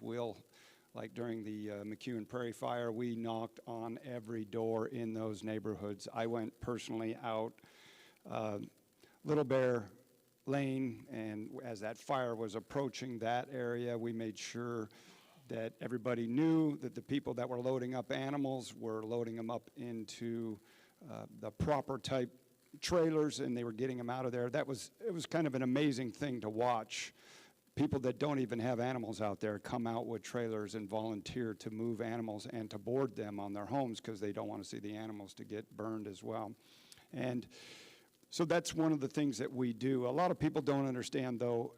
[SPEAKER 11] Like during the McEwen Prairie Fire, we knocked on every door in those neighborhoods. I went personally out Little Bear Lane, and as that fire was approaching that area, we made sure that everybody knew that the people that were loading up animals were loading them up into the proper type trailers, and they were getting them out of there. It was kind of an amazing thing to watch. People that don't even have animals out there come out with trailers and volunteer to move animals and to board them on their homes because they don't want to see the animals to get burned as well. And so that's one of the things that we do. A lot of people don't understand, though,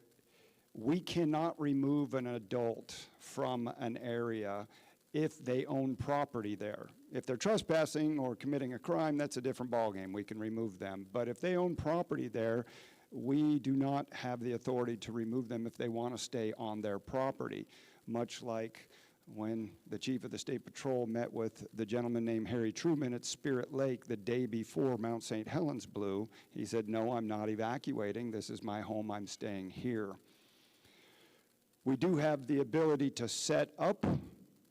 [SPEAKER 11] we cannot remove an adult from an area if they own property there. If they're trespassing or committing a crime, that's a different ballgame. We can remove them. But if they own property there, we do not have the authority to remove them if they want to stay on their property, much like when the chief of the State Patrol met with the gentleman named Harry Truman at Spirit Lake the day before Mount St. Helens blew. He said, no, I'm not evacuating. This is my home. I'm staying here. We do have the ability to set up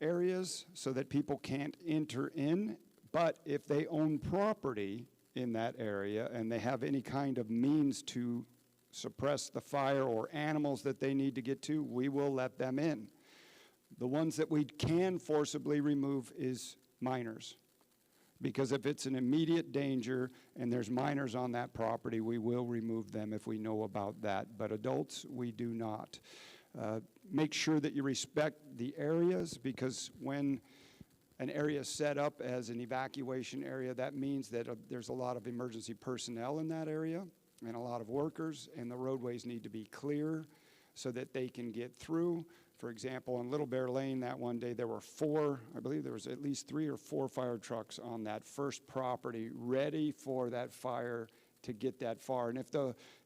[SPEAKER 11] areas so that people can't enter in, but if they own property in that area and they have any kind of means to suppress the fire or animals that they need to get to, we will let them in. The ones that we can forcibly remove is minors, because if it's an immediate danger and there's minors on that property, we will remove them if we know about that. But adults, we do not. Make sure that you respect the areas, because when an area is set up as an evacuation area, that means that there's a lot of emergency personnel in that area and a lot of workers, and the roadways need to be clear so that they can get through. For example, on Little Bear Lane that one day, there were I believe there was at least 3 or 4 fire trucks on that first property ready for that fire to get that far. And if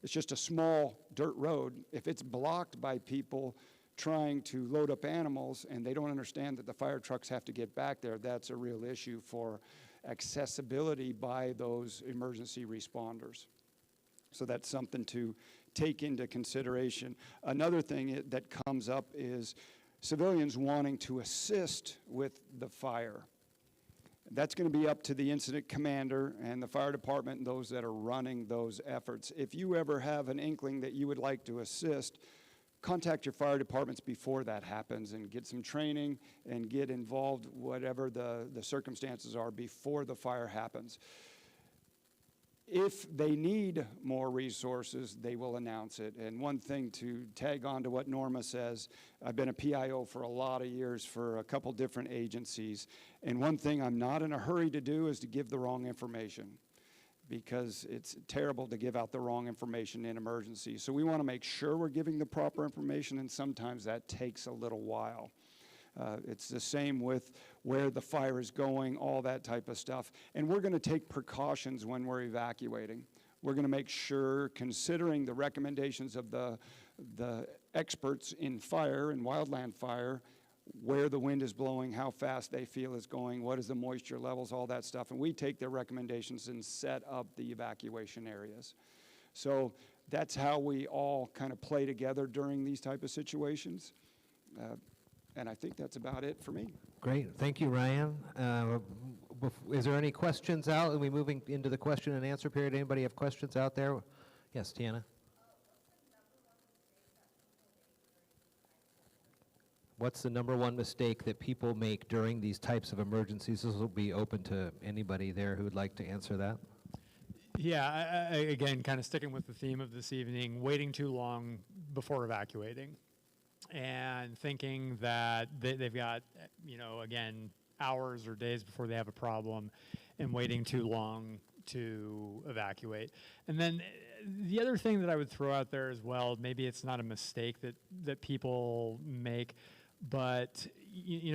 [SPEAKER 11] it's just a small dirt road, if it's blocked by people trying to load up animals and they don't understand that the fire trucks have to get back there, that's a real issue for accessibility by those emergency responders. So that's something to take into consideration. Another thing that comes up is civilians wanting to assist with the fire. That's going to be up to the incident commander and the fire department and those that are running those efforts. If you ever have an inkling that you would like to assist, contact your fire departments before that happens and get some training and get involved, whatever the circumstances are, before the fire happens. If they need more resources, they will announce it. And one thing to tag on to what Norma says, I've been a PIO for a lot of years for a couple different agencies, and one thing I'm not in a hurry to do is to give the wrong information, because it's terrible to give out the wrong information in emergencies. So we want to make sure we're giving the proper information, and sometimes that takes a little while. It's the same with where the fire is going, all that type of stuff. And we're going to take precautions when we're evacuating. We're going to make sure, considering the recommendations of the experts in fire and wildland fire, where the wind is blowing, how fast they feel is going, what is the moisture levels, all that stuff. And we take their recommendations and set up the evacuation areas. So that's how we all kind of play together during these type of situations. And I think that's about it for me.
[SPEAKER 3] Great. Thank you, Ryan. Is there any questions out? Are we moving into the question and answer period? Anybody have questions out there? Yes, Tiana. What's the number one mistake that people make during these types of emergencies? This will be open to anybody there who would like to answer that.
[SPEAKER 5] Yeah, again, kind of sticking with the theme of this evening, waiting too long before evacuating and thinking that they've got, again, hours or days before they have a problem and waiting too long to evacuate. And then the other thing that I would throw out there as well, maybe it's not a mistake that people make, but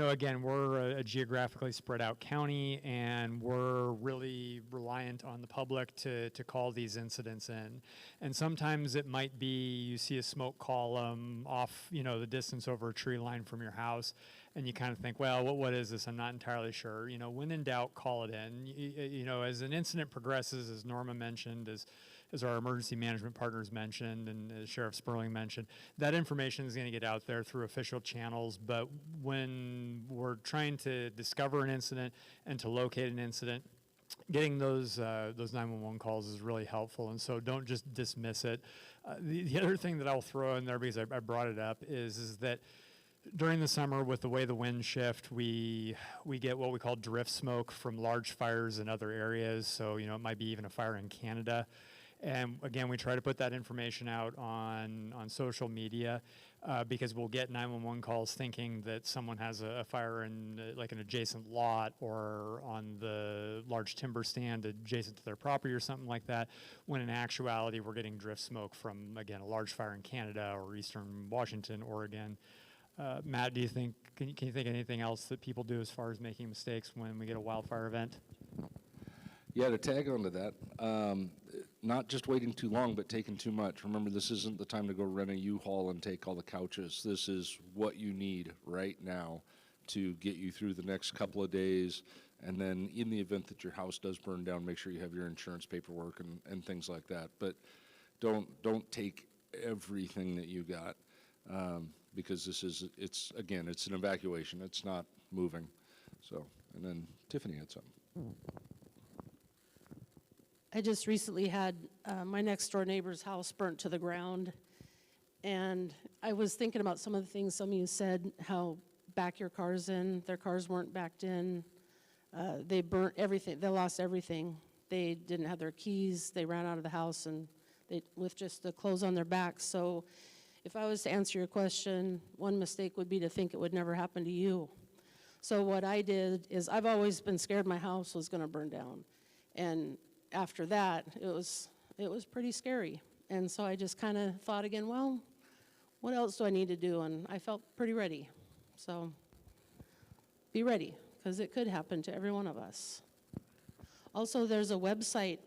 [SPEAKER 5] again, we're a geographically spread out county, and we're really reliant on the public to call these incidents in. And sometimes it might be you see a smoke column off, the distance over a tree line from your house, and you kind of think, well, what is this? I'm not entirely sure. When in doubt, call it in. As an incident progresses, as Norma mentioned, as our emergency management partners mentioned and as Sheriff Sperling mentioned, that information is going to get out there through official channels. But when we're trying to discover an incident and to locate an incident, getting those 911 calls is really helpful. And so don't just dismiss it. The other thing that I'll throw in there, because I brought it up, is that during the summer, with the way the winds shift, we get what we call drift smoke from large fires in other areas. So, it might be even a fire in Canada. And again, we try to put that information out on social media because we'll get 911 calls thinking that someone has a fire in like an adjacent lot or on the large timber stand adjacent to their property or something like that, when in actuality we're getting drift smoke from, again, a large fire in Canada or eastern Washington, Oregon. Matt, can you think of anything else that people do as far as making mistakes when we get a wildfire event?
[SPEAKER 6] Yeah, to tag onto that, not just waiting too long, but taking too much. Remember, this isn't the time to go rent a U-Haul and take all the couches. This is what you need right now to get you through the next couple of days. And then in the event that your house does burn down, make sure you have your insurance paperwork and things like that. But don't take everything that you got because it's an evacuation. It's not moving. So, and then Tiffany had something.
[SPEAKER 10] I just recently had my next door neighbor's house burnt to the ground, and I was thinking about some of the things some of you said, how back your cars in. Their cars weren't backed in. They burnt everything. They lost everything. They didn't have their keys. They ran out of the house and with just the clothes on their backs. So if I was to answer your question, one mistake would be to think it would never happen to you. So what I did is I've always been scared my house was going to burn down. And after that, it was pretty scary. And so I just kind of thought again, well, what else do I need to do? And I felt pretty ready. So be ready, because it could happen to every one of us. Also, there's a website.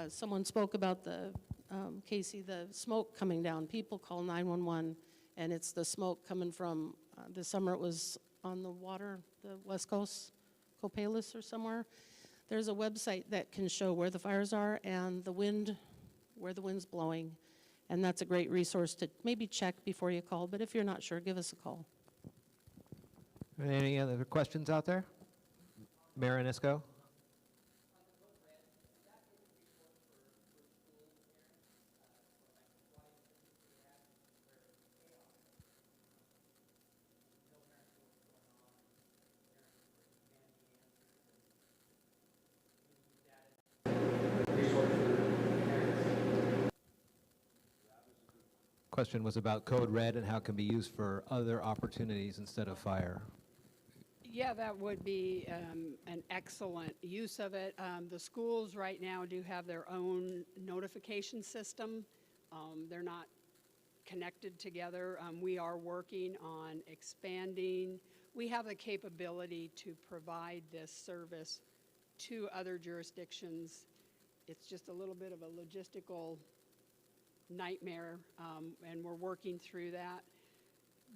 [SPEAKER 10] Someone spoke about Casey, the smoke coming down. People call 911, and it's the smoke coming from, this summer it was on the water, the West Coast, Copalis or somewhere. There's a website that can show where the fires are and the wind, where the wind's blowing. And that's a great resource to maybe check before you call. But if you're not sure, give us a call.
[SPEAKER 3] Any other questions out there? Mayor Anisco? Question was about Code Red and how it can be used for other opportunities instead of fire.
[SPEAKER 7] Yeah, that would be an excellent use of it. The schools right now do have their own notification system. They're not connected together. We are working on expanding. We have the capability to provide this service to other jurisdictions. It's just a little bit of a logistical nightmare, and we're working through that.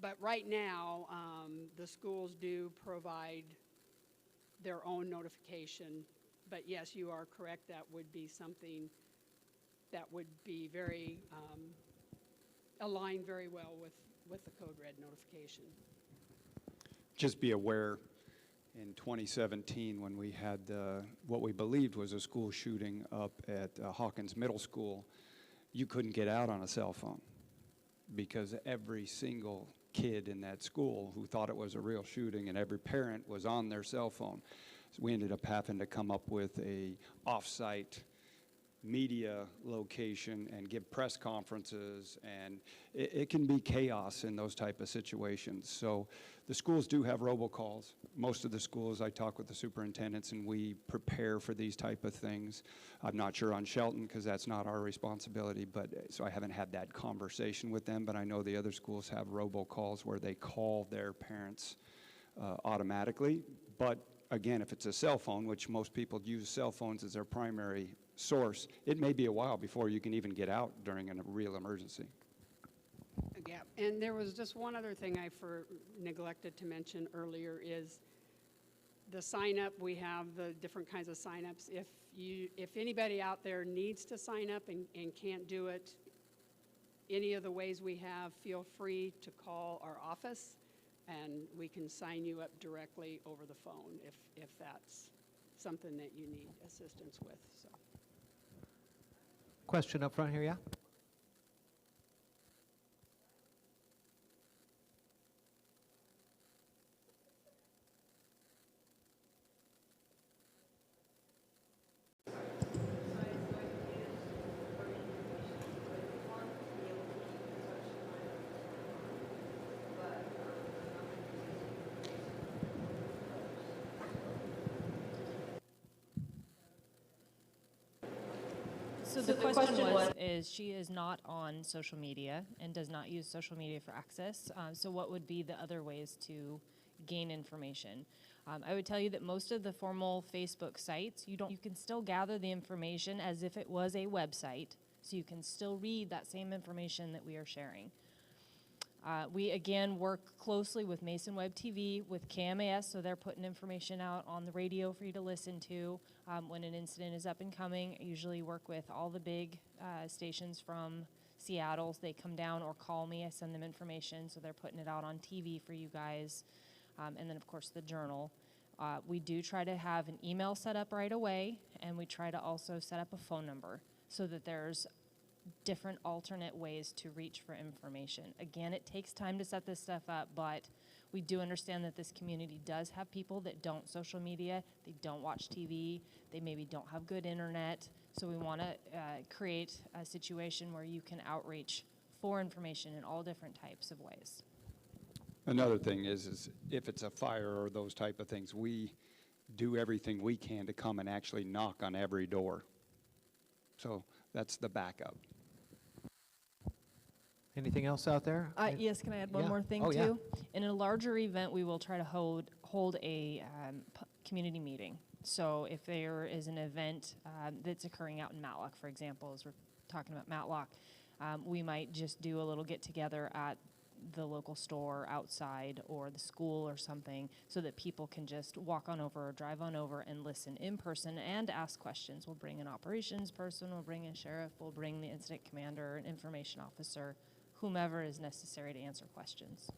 [SPEAKER 7] But right now, the schools do provide their own notification. But yes, you are correct. That would be something that would be very aligned very well with the Code Red notification.
[SPEAKER 11] Just be aware, in 2017, when we had what we believed was a school shooting up at Hawkins Middle School, you couldn't get out on a cell phone because every single kid in that school who thought it was a real shooting and every parent was on their cell phone. So we ended up having to come up with a off-site media location and give press conferences, and it can be chaos in those type of situations. So the schools do have robocalls. Most of the schools, I talk with the superintendents and we prepare for these type of things. I'm not sure on Shelton because that's not our responsibility, but so I haven't had that conversation with them, but I know the other schools have robocalls where they call their parents automatically. But again, if it's a cell phone, which most people use cell phones as their primary source, it may be a while before you can even get out during a real emergency.
[SPEAKER 7] Yeah, and there was just one other thing I neglected to mention earlier is the sign up. We have the different kinds of sign-ups. If anybody out there needs to sign up and can't do it any of the ways we have, feel free to call our office and we can sign you up directly over the phone if that's something that you need assistance with. So.
[SPEAKER 3] Question up front here, yeah?
[SPEAKER 9] So the question is she is not on social media and does not use social media for access. So what would be the other ways to gain information? I would tell you that most of the formal Facebook sites, you can still gather the information as if it was a website, so you can still read that same information that we are sharing. We, again, work closely with Mason Web TV, with KMAS, so they're putting information out on the radio for you to listen to. When an incident is up and coming, I usually work with all the big stations from Seattle. They come down or call me. I send them information, so they're putting it out on TV for you guys. And then, of course, the Journal. We do try to have an email set up right away, and we try to also set up a phone number so that there's different alternate ways to reach for information. Again, it takes time to set this stuff up, but we do understand that this community does have people that don't social media, they don't watch TV, they maybe don't have good internet, so we want to create a situation where you can outreach for information in all different types of ways.
[SPEAKER 11] Another thing is if it's a fire or those type of things, we do everything we can to come and actually knock on every door. So that's the backup.
[SPEAKER 3] Anything else out there?
[SPEAKER 9] Yes, can I add one
[SPEAKER 3] Yeah.
[SPEAKER 9] more thing
[SPEAKER 3] Oh,
[SPEAKER 9] too?
[SPEAKER 3] yeah.
[SPEAKER 9] In a larger event, we will try to hold a community meeting. So if there is an event that's occurring out in Matlock, for example, as we're talking about Matlock, we might just do a little get-together at the local store outside or the school or something so that people can just walk on over or drive on over and listen in person and ask questions. We'll bring an operations person, we'll bring a sheriff, we'll bring the incident commander, an information officer, whomever is necessary to answer questions.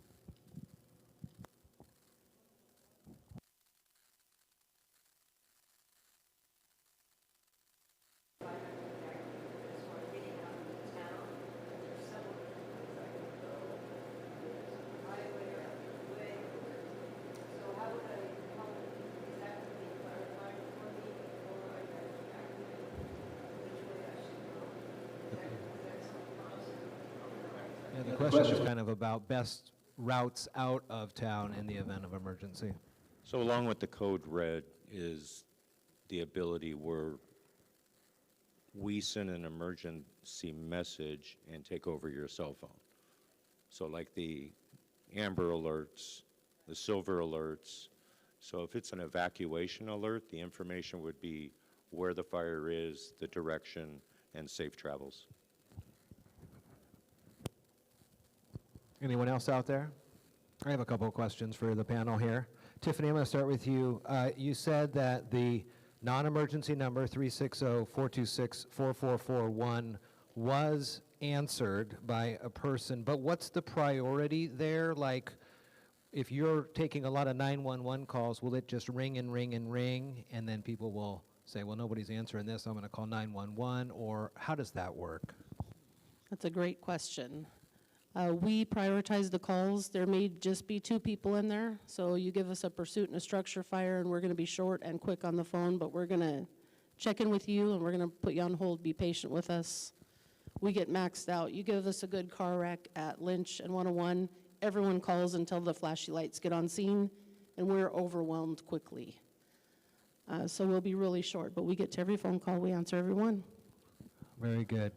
[SPEAKER 3] Yeah, the question is kind of about best routes out of town in the event of emergency.
[SPEAKER 8] So along with the code red is the ability where we send an emergency message and take over your cell phone. So like the amber alerts, the silver alerts. So if it's an evacuation alert, the information would be where the fire is, the direction, and safe travels.
[SPEAKER 3] Anyone else out there? I have a couple of questions for the panel here. Tiffany, I'm going to start with you. You said that the non-emergency number 360-426-4441 was answered by a person, but what's the priority there? Like, if you're taking a lot of 911 calls, will it just ring and ring and ring, and then people will say, well, nobody's answering this, I'm going to call 911, or how does that work?
[SPEAKER 10] That's a great question. We prioritize the calls. There may just be 2 people in there, so you give us a pursuit and a structure fire, and we're going to be short and quick on the phone, but we're going to check in with you, and we're going to put you on hold. Be patient with us. We get maxed out. You give us a good car wreck at Lynch and 101, everyone calls until the flashy lights get on scene, and we're overwhelmed quickly. So we'll be really short, but we get to every phone call. We answer every one.
[SPEAKER 3] Very good.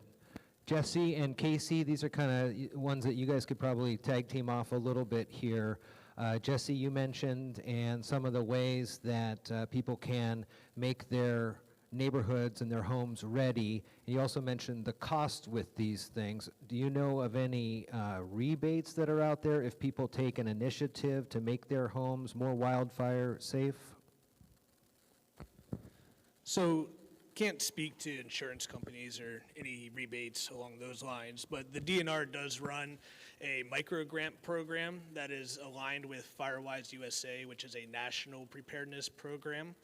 [SPEAKER 3] Jesse and Casey, these are kind of ones that you guys could probably tag team off a little bit here. Jesse, you mentioned, and some of the ways that people can make their neighborhoods and their homes ready. And you also mentioned the cost with these things. Do you know of any rebates that are out there if people take an initiative to make their homes more wildfire safe?
[SPEAKER 4] So, can't speak to insurance companies or any rebates along those lines, but the DNR does run a micro grant program that is aligned with FireWise USA, which is a national preparedness program.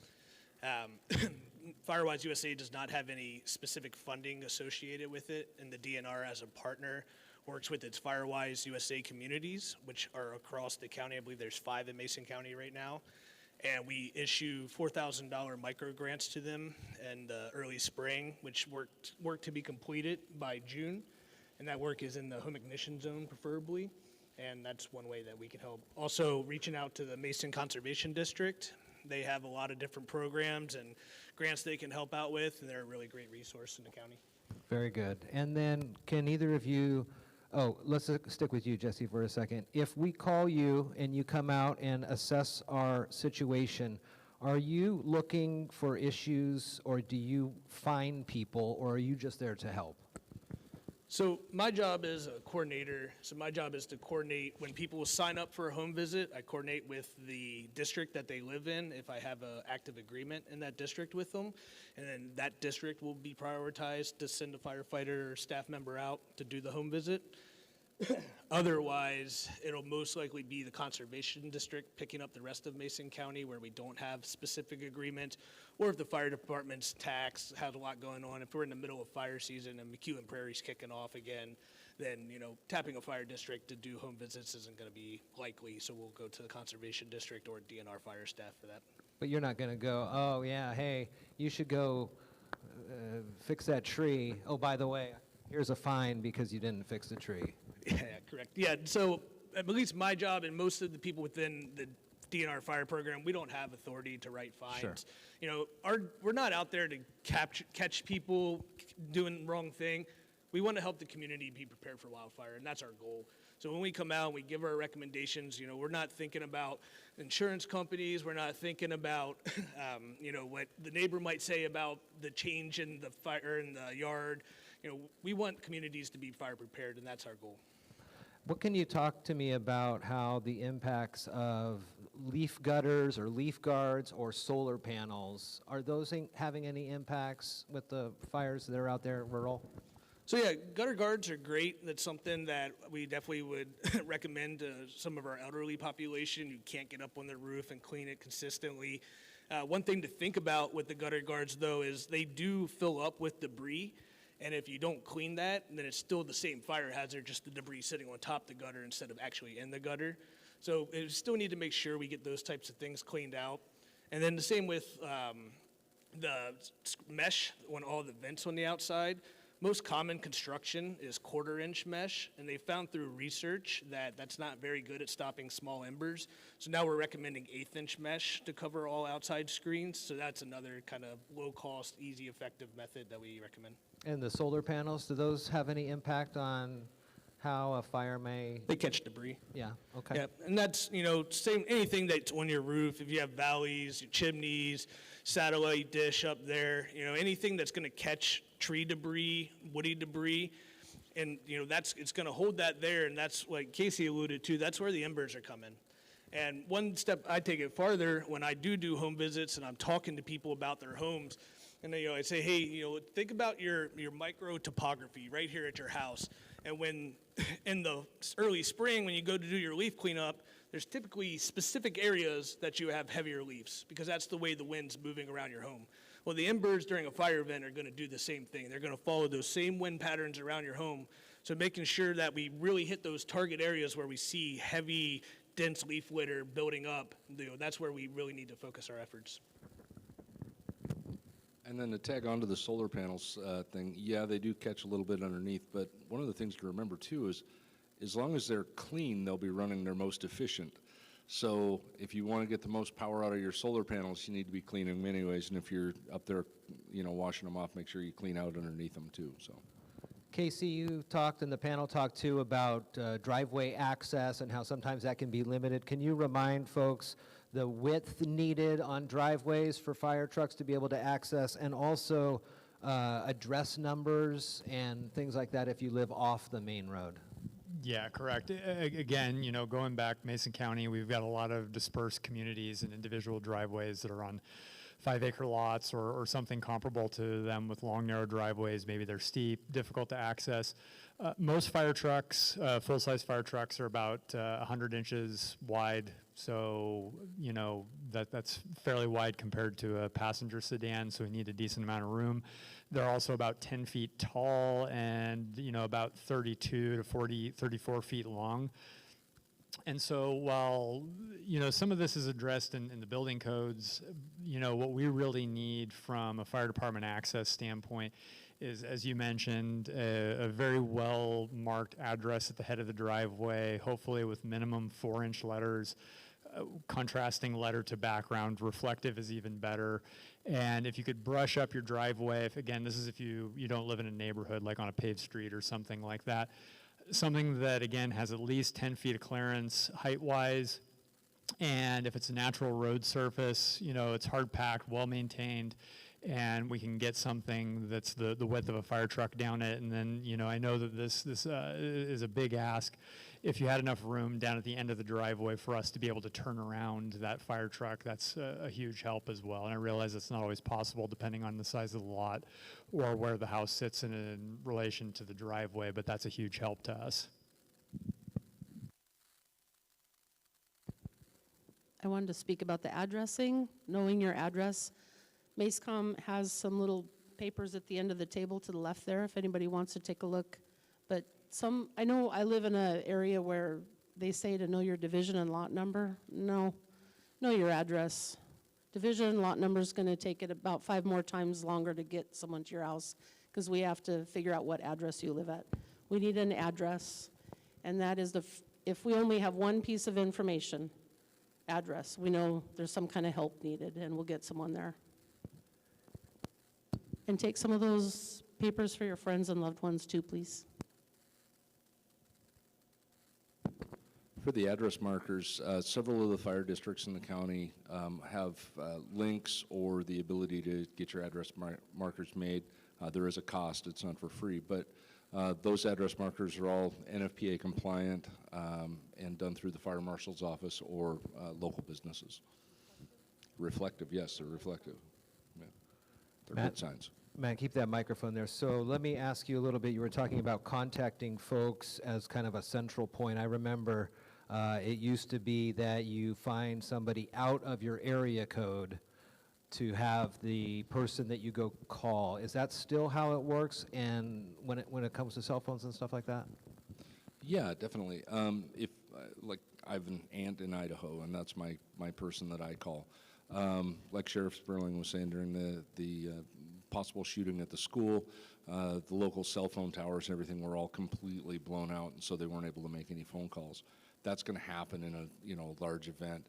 [SPEAKER 4] FireWise USA does not have any specific funding associated with it, and the DNR as a partner works with its FireWise USA communities, which are across the county. I believe there's 5 in Mason County right now. And we issue $4,000 micro grants to them in the early spring, which work to be completed by June. And that work is in the home ignition zone, preferably. And that's one way that we can help. Also, reaching out to the Mason Conservation District. They have a lot of different programs and grants they can help out with, and they're a really great resource in the county.
[SPEAKER 3] Very good. And then can either of you, let's stick with you, Jesse, for a second. If we call you and you come out and assess our situation, are you looking for issues, or do you find people, or are you just there to help?
[SPEAKER 4] So my job is a coordinator. So my job is to coordinate when people sign up for a home visit. I coordinate with the district that they live in if I have an active agreement in that district with them. And then that district will be prioritized to send a firefighter or staff member out to do the home visit. Otherwise, it'll most likely be the conservation district picking up the rest of Mason County where we don't have specific agreement, or if the fire department's tax has a lot going on. If we're in the middle of fire season and McEwen Prairie's kicking off again, then tapping a fire district to do home visits isn't going to be likely. So we'll go to the conservation district or DNR fire staff for that.
[SPEAKER 3] But you're not going to go, oh yeah, hey, you should go fix that tree. Oh, by the way, here's a fine because you didn't fix the tree.
[SPEAKER 4] Yeah, correct. Yeah, so at least my job and most of the people within the DNR fire program, we don't have authority to write fines.
[SPEAKER 3] Sure.
[SPEAKER 4] We're not out there to catch people doing the wrong thing. We want to help the community be prepared for wildfire, and that's our goal. So when we come out and we give our recommendations, we're not thinking about insurance companies. We're not thinking about, what the neighbor might say about the change in the fire in the yard. We want communities to be fire prepared, and that's our goal.
[SPEAKER 3] What can you talk to me about how the impacts of leaf gutters or leaf guards or solar panels, are those having any impacts with the fires that are out there rural?
[SPEAKER 4] So yeah, gutter guards are great. That's something that we definitely would recommend to some of our elderly population who can't get up on their roof and clean it consistently. One thing to think about with the gutter guards, though, is they do fill up with debris. And if you don't clean that, then it's still the same fire hazard, just the debris sitting on top of the gutter instead of actually in the gutter. So we still need to make sure we get those types of things cleaned out. And then the same with the mesh on all the vents on the outside. Most common construction is 1/4-inch mesh, and they found through research that that's not very good at stopping small embers. So now we're recommending 1/8-inch mesh to cover all outside screens. So that's another kind of low-cost, easy, effective method that we recommend.
[SPEAKER 3] And the solar panels, do those have any impact on how a fire may?
[SPEAKER 4] They catch debris.
[SPEAKER 3] Yeah, okay.
[SPEAKER 4] Yeah, and that's, same anything that's on your roof, if you have valleys, your chimneys, satellite dish up there, anything that's going to catch tree debris, woody debris, and, it's going to hold that there, and that's, like Casey alluded to, that's where the embers are coming. And one step I take it farther when I do home visits and I'm talking to people about their homes, and I say, hey, think about your micro topography right here at your house. And when in the early spring, when you go to do your leaf cleanup, there's typically specific areas that you have heavier leaves because that's the way the wind's moving around your home. Well, the embers during a fire event are going to do the same thing. They're going to follow those same wind patterns around your home. So making sure that we really hit those target areas where we see heavy, dense leaf litter building up, that's where we really need to focus our efforts.
[SPEAKER 6] And then to tag on to the solar panels thing, yeah, they do catch a little bit underneath, but one of the things to remember too is as long as they're clean, they'll be running their most efficient. So if you want to get the most power out of your solar panels, you need to be cleaning them anyways, and if you're up there, you know, washing them off, make sure you clean out underneath them too, so.
[SPEAKER 3] Casey, you talked and the panel talked too about driveway access and how sometimes that can be limited. Can you remind folks the width needed on driveways for fire trucks to be able to access, and also address numbers and things like that if you live off the main road?
[SPEAKER 5] Yeah, correct. Again, you know, going back Mason County, we've got a lot of dispersed communities and individual driveways that are on 5-acre lots or something comparable to them with long, narrow driveways. Maybe they're steep, difficult to access. Most fire trucks, full-size fire trucks, are about 100 inches wide. So, you know, that's fairly wide compared to a passenger sedan, so we need a decent amount of room. They're also about 10 feet tall and, you know, about 32 to 34 feet long. And so while, you know, some of this is addressed in the building codes, you know, what we really need from a fire department access standpoint is, as you mentioned, a very well-marked address at the head of the driveway, hopefully with minimum 4-inch letters, contrasting letter to background. Reflective is even better. And if you could brush up your driveway, again, this is if you don't live in a neighborhood like on a paved street or something like that, something that, again, has at least 10 feet of clearance height-wise. And if it's a natural road surface, you know, it's hard-packed, well-maintained, and we can get something that's the width of a fire truck down it. And then, you know, I know that this is a big ask. If you had enough room down at the end of the driveway for us to be able to turn around that fire truck, that's a huge help as well. And I realize it's not always possible depending on the size of the lot or where the house sits in relation to the driveway, but that's a huge help to us.
[SPEAKER 10] I wanted to speak about the addressing, knowing your address. MACECOM has some little papers at the end of the table to the left there if anybody wants to take a look. But I know I live in an area where they say to know your division and lot number. No, know your address. Division and lot number is going to take it about 5 more times longer to get someone to your house because we have to figure out what address you live at. We need an address, and that is if we only have one piece of information, address, we know there's some kind of help needed, and we'll get someone there. And take some of those papers for your friends and loved ones too, please.
[SPEAKER 6] For the address markers, several of the fire districts in the county have links or the ability to get your address markers made. There is a cost, it's not for free, but those address markers are all NFPA compliant and done through the fire marshal's office or local businesses. Reflective, yes, they're reflective. Yeah. They're good signs.
[SPEAKER 3] Matt, keep that microphone there. So let me ask you a little bit. You were talking about contacting folks as kind of a central point. I remember it used to be that you find somebody out of your area code to have the person that you go call. Is that still how it works? And when it comes to cell phones and stuff like that? Yeah,
[SPEAKER 6] definitely. If like I have an aunt in Idaho, and that's my person that I call. Like Sheriff Sperling was saying during the possible shooting at the school, the local cell phone towers and everything were all completely blown out, and so they weren't able to make any phone calls. That's going to happen in a large event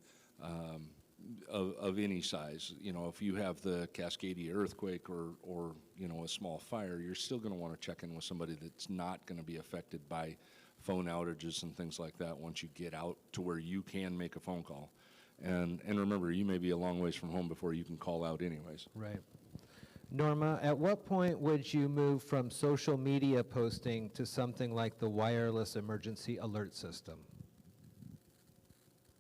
[SPEAKER 6] of any size. You know, if you have the Cascadia earthquake or a small fire, you're still going to want to check in with somebody that's not going to be affected by phone outages and things like that once you get out to where you can make a phone call. And remember, you may be a long ways from home before you can call out anyways.
[SPEAKER 3] Right. Norma, at what point would you move from social media posting to something like the wireless emergency alert system?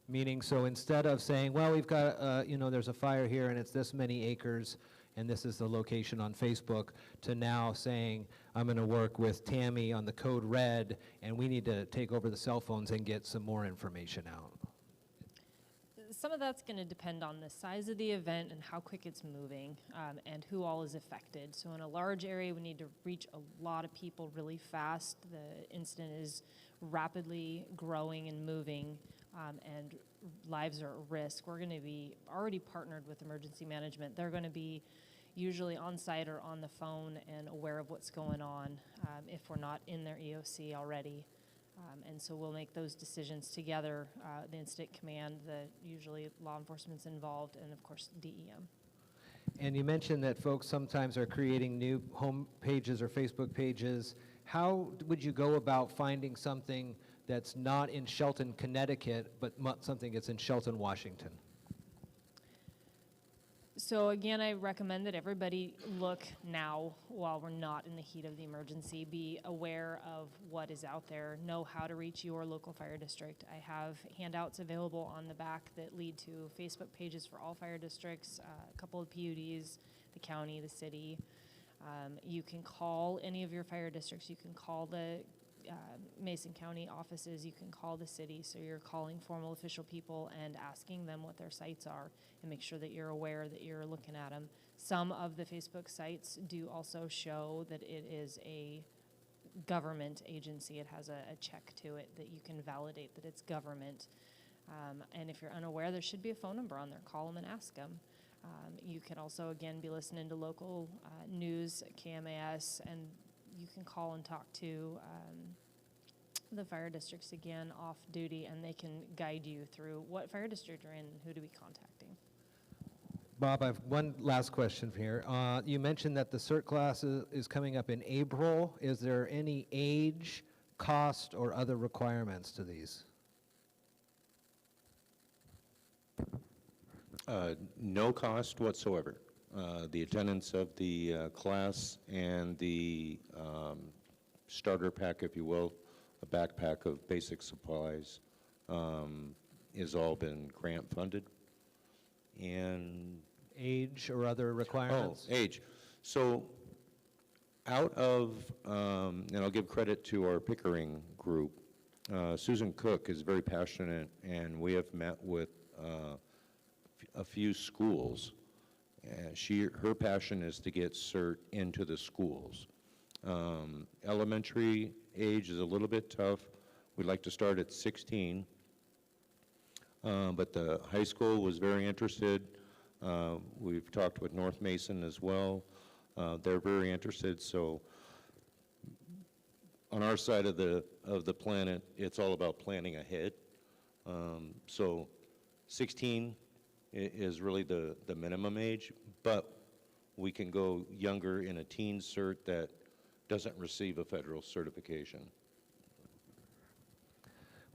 [SPEAKER 3] Meaning, so instead of saying, well, we've got, there's a fire here and it's this many acres and this is the location on Facebook, to now saying, I'm going to work with Tammy on the code red and we need to take over the cell phones and get some more information out.
[SPEAKER 9] Some of that's going to depend on the size of the event and how quick it's moving and who all is affected. So in a large area, we need to reach a lot of people really fast. The incident is rapidly growing and moving, and lives are at risk. We're going to be already partnered with emergency management. They're going to be, usually on site or on the phone and aware of what's going on if we're not in their EOC already. And so we'll make those decisions together, the incident command, usually law enforcement's involved, and of course DEM.
[SPEAKER 3] And you mentioned that folks sometimes are creating new home pages or Facebook pages. How would you go about finding something that's not in Shelton, Connecticut, but something that's in Shelton, Washington?
[SPEAKER 9] So again, I recommend that everybody look now while we're not in the heat of the emergency. Be aware of what is out there. Know how to reach your local fire district. I have handouts available on the back that lead to Facebook pages for all fire districts, a couple of PUDs, the county, the city. You can call any of your fire districts. You can call the Mason County offices, you can call the city, so you're calling formal official people and asking them what their sites are, and make sure that you're aware that you're looking at them. Some of the Facebook sites do also show that it is a government agency. It has a check to it that you can validate that it's government. And if you're unaware, there should be a phone number on there. Call them and ask them. You can also, again, be listening to local news, KMAS, and you can call and talk to the fire districts again off duty, and they can guide you through what fire district you're in and who to be contacting.
[SPEAKER 3] Bob, I have one last question here. You mentioned that the CERT class is coming up in April. Is there any age, cost, or other requirements to these?
[SPEAKER 8] No cost whatsoever. The attendance of the class and the starter pack, if you will, a backpack of basic supplies, has all been grant funded. And
[SPEAKER 3] age or other requirements?
[SPEAKER 8] Oh, age. So out of, and I'll give credit to our Pickering group, Susan Cook is very passionate, and we have met with a few schools. Her passion is to get CERT into the schools. Elementary age is a little bit tough. We'd like to start at 16, but the high school was very interested. We've talked with North Mason as well. They're very interested. So on our side of the planet, it's all about planning ahead. So 16 is really the minimum age, but we can go younger in a teen CERT that doesn't receive a federal certification.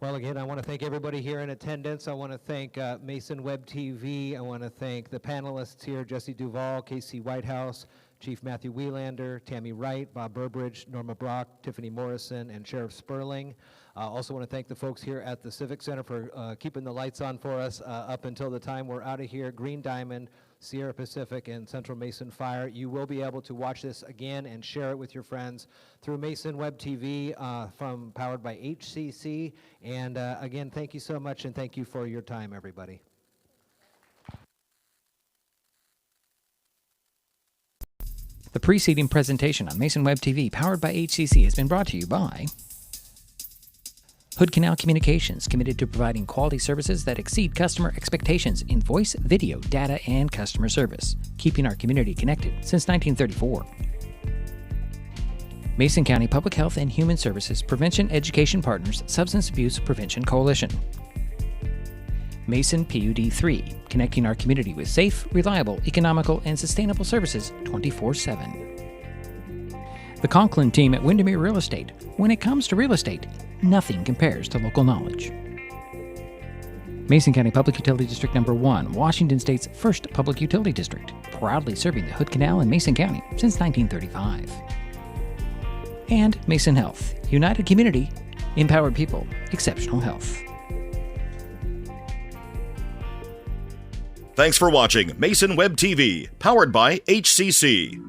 [SPEAKER 3] Well, again, I want to thank everybody here in attendance. I want to thank Mason Web TV. I want to thank the panelists here, Jesse Duvall, Casey Whitehouse, Chief Matthew Wielander, Tammy Wright, Bob Burbridge, Norma Brock, Tiffany Morrison, and Sheriff Sperling. Also want to thank the folks here at the Civic Center for keeping the lights on for us up until the time we're out of here. Green Diamond, Sierra Pacific, and Central Mason Fire. You will be able to watch this again and share it with your friends through Mason Web TV powered by HCC. And again, thank you so much, and thank you for your time, everybody.
[SPEAKER 2] The preceding presentation on Mason Web TV, powered by HCC, has been brought to you by Hood Canal Communications, committed to providing quality services that exceed customer expectations in voice, video, data, and customer service, keeping our community connected since 1934. Mason County Public Health and Human Services Prevention Education Partners Substance Abuse Prevention Coalition. Mason PUD 3, connecting our community with safe, reliable, economical, and sustainable services 24/7. The Conklin team at Windermere Real Estate. When it comes to real estate, nothing compares to local knowledge. Mason County Public Utility District Number 1, Washington State's first public utility district, proudly serving the Hood Canal in Mason County since 1935. And Mason Health, united community, empowered people, exceptional health.
[SPEAKER 1] Thanks for watching Mason Web TV, powered by HCC.